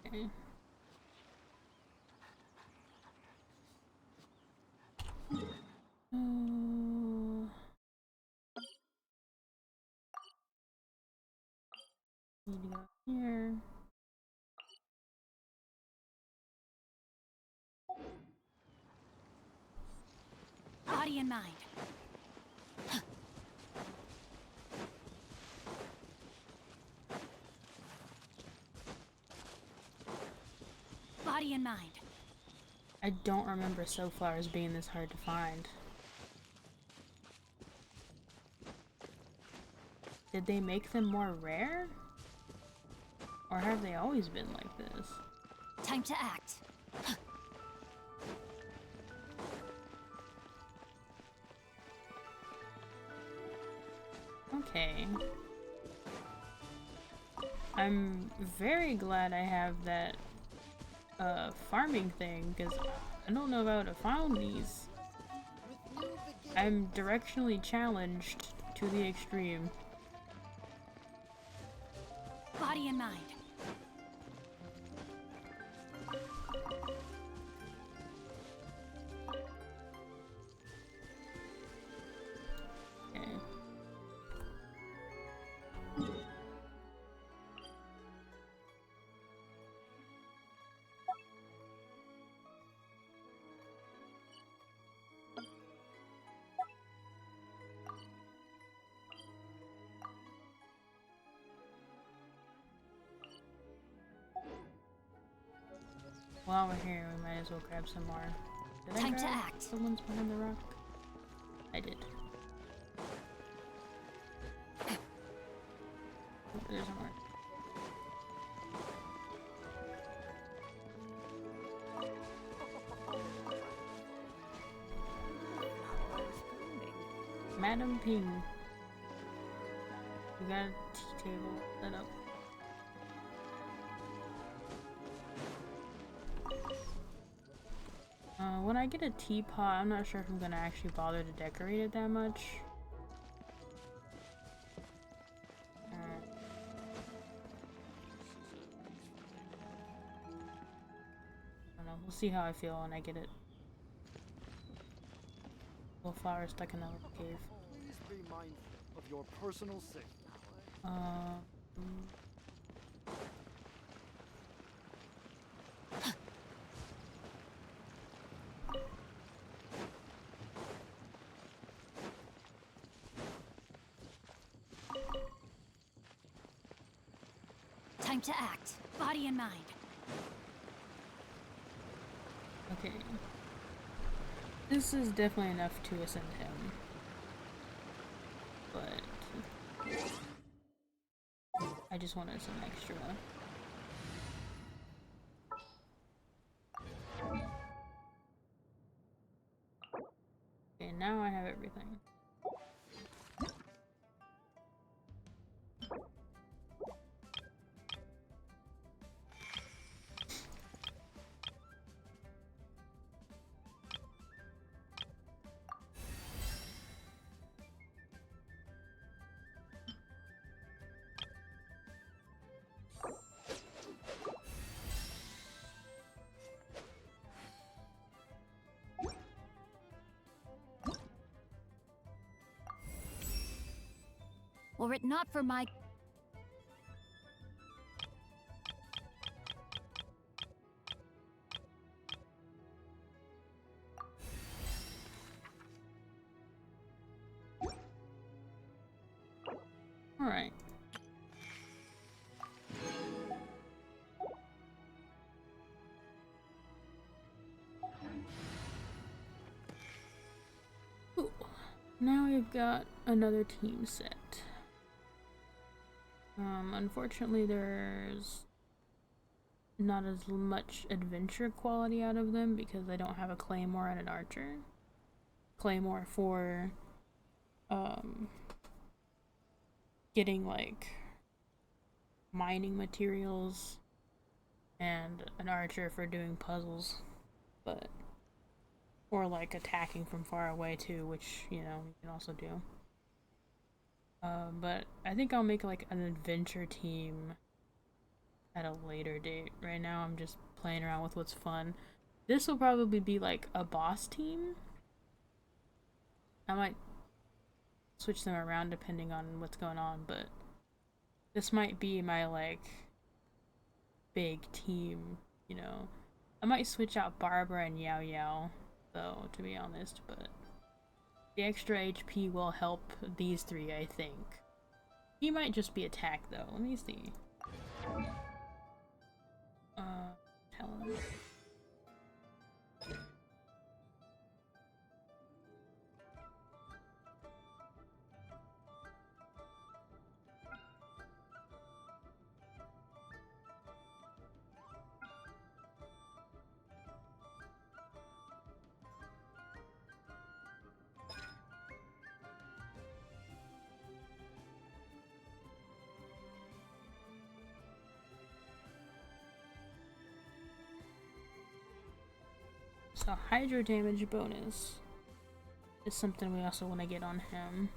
Okay. Need to go here. Body and mind. Body and mind. I don't remember silk flowers being this hard to find. Did they make them more rare? Or have they always been like this? Time to act. Okay. I'm very glad I have that farming thing, because I don't know if I would have found these. I'm directionally challenged to the extreme. Body and mind. Okay. While we're here, we might as well grab some more. Did Time I to grab act. the ones behind the rock? I did. Oh, there's more. Madam Ping. We got a tea table set up. When I get a teapot, I'm not sure if I'm gonna actually bother to decorate it that much. I don't know, we'll see how I feel when I get it. Little flower stuck in the cave. Please be mindful of your personal safety. Time to act, body and mind. Okay. This is definitely enough to ascend him. But I just wanted some extra. Okay, now I have everything. Were it not for my... Alright. Ooh. Now we've got another team set. Unfortunately there's not as much adventure quality out of them because I don't have a claymore and an archer. Claymore for getting like mining materials and an archer for doing puzzles, but or like attacking from far away too, which you know you can also do. But I think I'll make like an adventure team at a later date. Right now I'm just playing around with what's fun. This will probably be like a boss team. I might switch them around depending on what's going on, but this might be my like big team, you know. I might switch out Barbara and Yao Yao though, to be honest, but the extra HP will help these three, I think. He might just be attack though. Let me see. Talent. So hydro damage bonus is something we also want to get on him.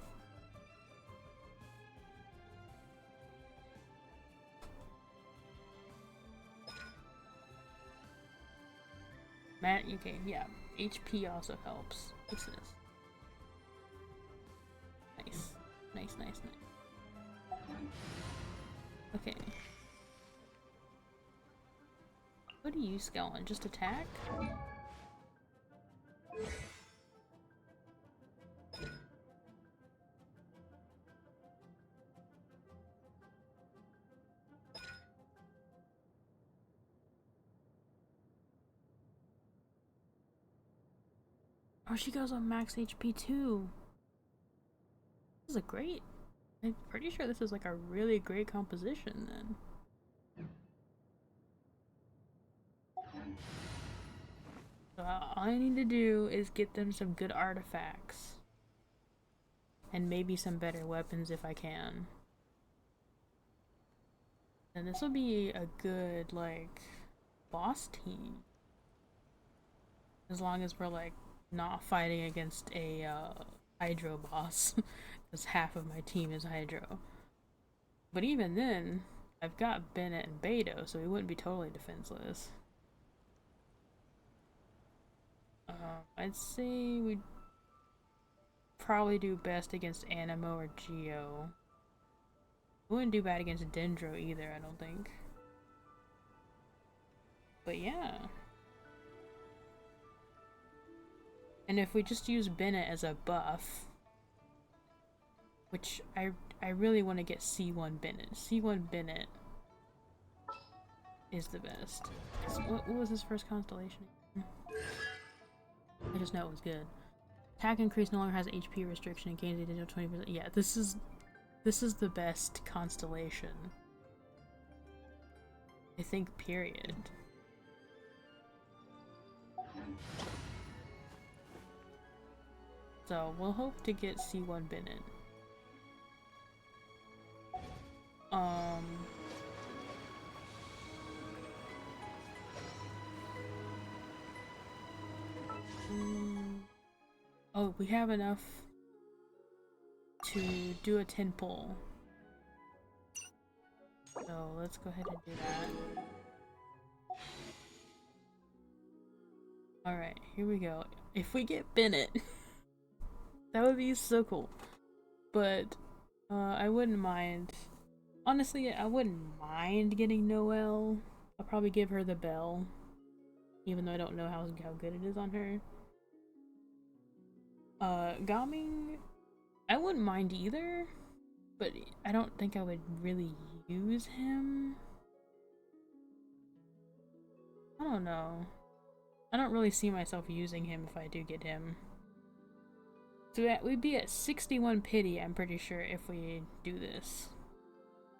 Matt, okay, yeah. HP also helps. What's this? Nice. Nice, nice, nice. Okay. What do you scale on? Just attack? Oh, she goes on max HP too. This is a great... I'm pretty sure this is like a really great composition then. So all I need to do is get them some good artifacts. And maybe some better weapons if I can. And this will be a good, like, boss team. As long as we're, like, not fighting against a, Hydro boss. Because half of my team is Hydro. But even then, I've got Bennett and Beto, so we wouldn't be totally defenseless. I'd say we'd probably do best against Animo or Geo. We wouldn't do bad against Dendro either, I don't think. But yeah. And if we just use Bennett as a buff, which I really want to get C1 Bennett. C1 Bennett is the best. What was his first constellation? I just know it was good. Attack increase no longer has HP restriction and gains additional 20%. Yeah, this is the best constellation. I think, period. So we'll hope to get C1 Bennett. Oh, we have enough to do a 10 pull. So let's go ahead and do that. Alright, here we go. If we get Bennett, that would be so cool. But I wouldn't mind. Honestly, I wouldn't mind getting Noelle. I'll probably give her the bell, even though I don't know how good it is on her. Gaming, I wouldn't mind either, but I don't think I would really use him. I don't know. I don't really see myself using him if I do get him. So we'd be at 61 pity, I'm pretty sure, if we do this.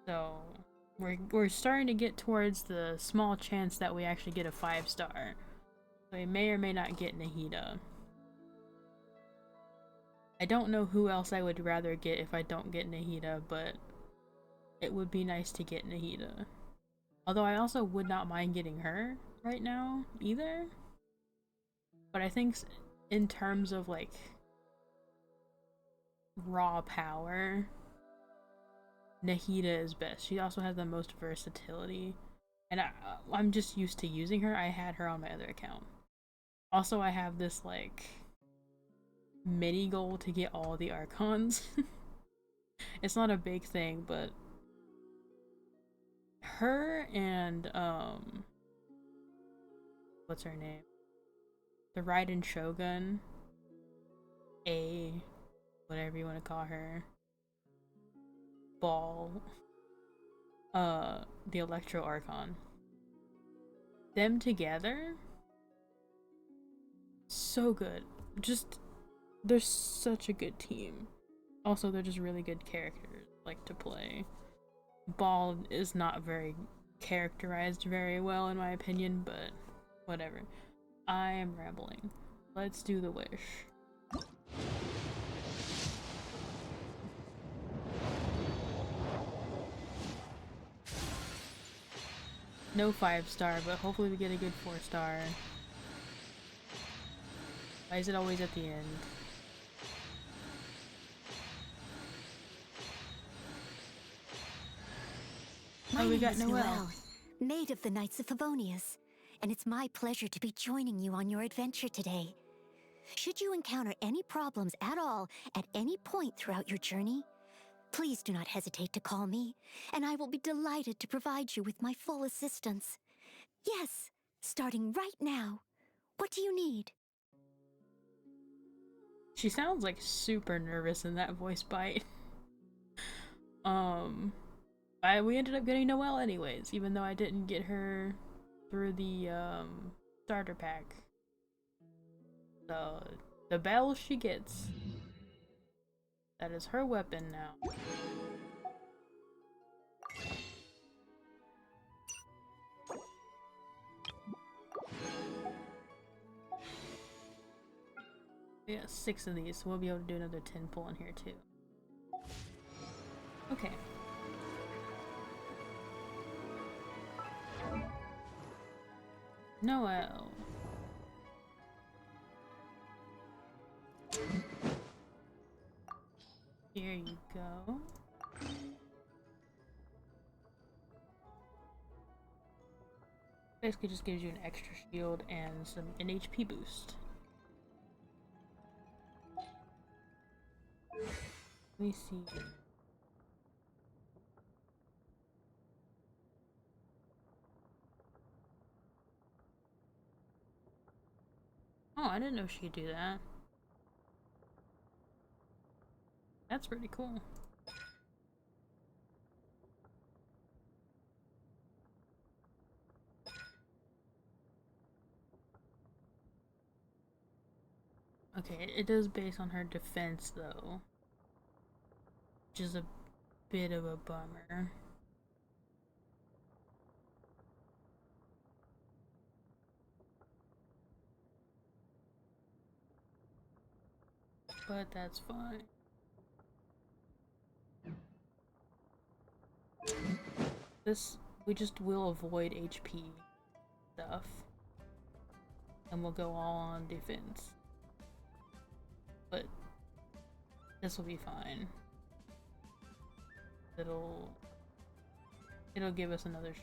So we're starting to get towards the small chance that we actually get a 5-star. So we may or may not get Nahida. I don't know who else I would rather get if I don't get Nahida, but it would be nice to get Nahida. Although I also would not mind getting her right now either. But I think in terms of like raw power, Nahida is best. She also has the most versatility. And I'm just used to using her. I had her on my other account. Also, I have this like mini goal to get all the Archons. It's not a big thing, but her and what's her name? The Rite and Shogun, whatever you want to call her, Ball, the Electro Archon. Them together, so good. Just, they're such a good team. Also, they're just really good characters, like, to play. Ball is not very characterized very well in my opinion, but whatever. I am rambling. Let's do the wish. No 5-star, but hopefully we get a good 4-star. Why is it always at the end? My we name got is Noelle, Maid of the Knights of Favonius, and it's my pleasure to be joining you on your adventure today. Should you encounter any problems at all at any point throughout your journey, please do not hesitate to call me, and I will be delighted to provide you with my full assistance. Yes, starting right now. What do you need? She sounds like super nervous in that voice bite. We ended up getting Noelle anyways, even though I didn't get her through the starter pack. So the bell she gets. That is her weapon now. We got 6 of these, so we'll be able to do another 10 pull in here too. Okay. Noelle. Here you go. Basically just gives you an extra shield and an HP boost. Let me see. Oh, I didn't know she could do that. That's pretty cool. Okay, it does base on her defense though, which is a bit of a bummer. But that's fine. We just will avoid HP stuff. And we'll go all on defense. But this will be fine. It'll give us another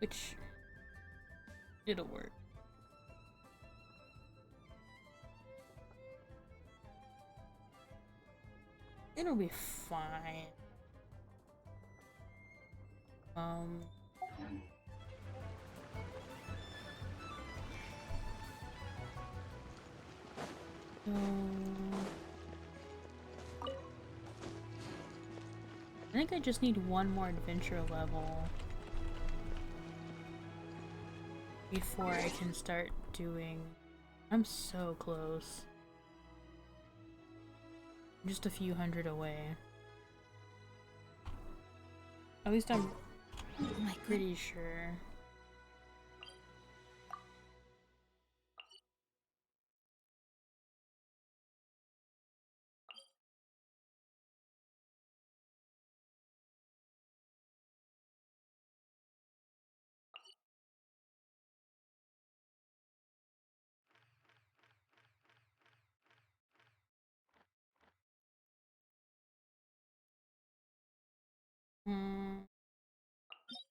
which it'll work. It'll be fine. I think I just need one more adventure level before I can start doing. I'm so close. I'm just a few hundred away. At least I'm pretty sure.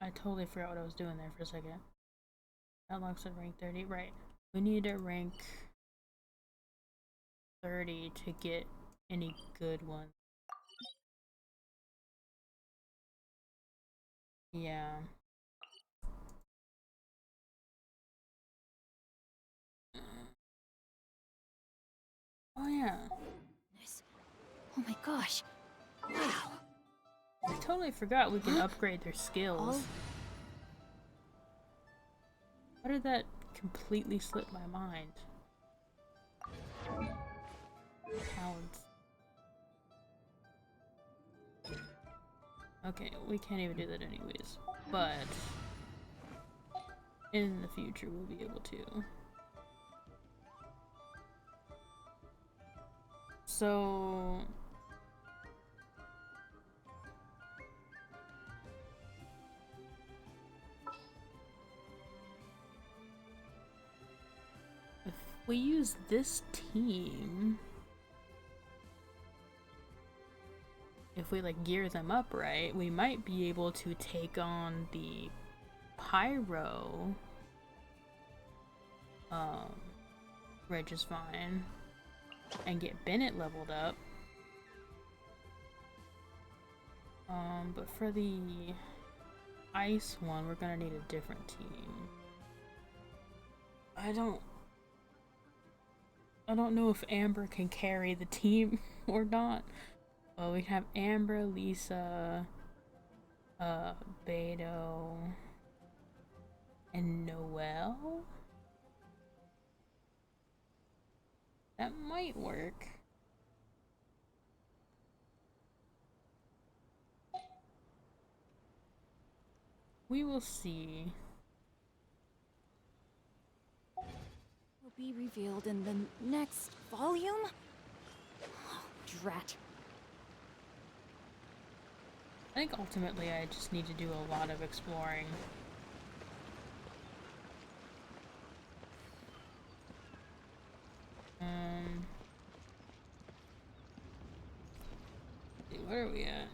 I totally forgot what I was doing there for a second. Unlocks at rank 30, right. We need a rank 30 to get any good ones. Yeah. Oh yeah. Oh my gosh. Wow. I totally forgot we can upgrade their skills. How did that completely slip my mind? Talents. Okay, we can't even do that anyways, but in the future we'll be able to. So if we use this team, if we like gear them up right, we might be able to take on the Pyro Reg is fine and get Bennett leveled up. But for the ice one, we're gonna need a different team. I don't know if Amber can carry the team or not. Well, we have Amber, Lisa, Beto, and Noelle. That might work. We will see. Will be revealed in the next volume? Oh, drat. I think ultimately I just need to do a lot of exploring. Where are we at?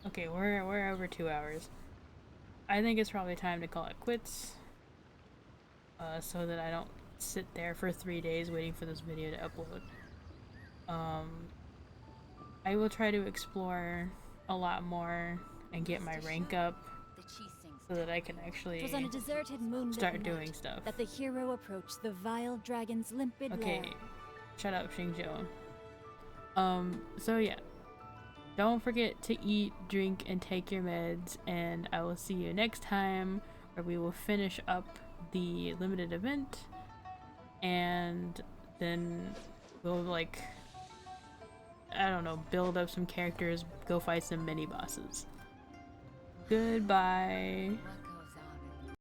Okay, we're over 2 hours. I think it's probably time to call it quits. So that I don't sit there for 3 days waiting for this video to upload. I will try to explore a lot more and get my rank up so that I can actually It was on a deserted moonlit start night doing stuff. that the hero approached the vile dragon's limpid Okay, lair. shut up, XINGQIU. So yeah. Don't forget to eat, drink, and take your meds, and I will see you next time where we will finish up the limited event and then we'll like, I don't know, build up some characters, go fight some mini bosses. Goodbye.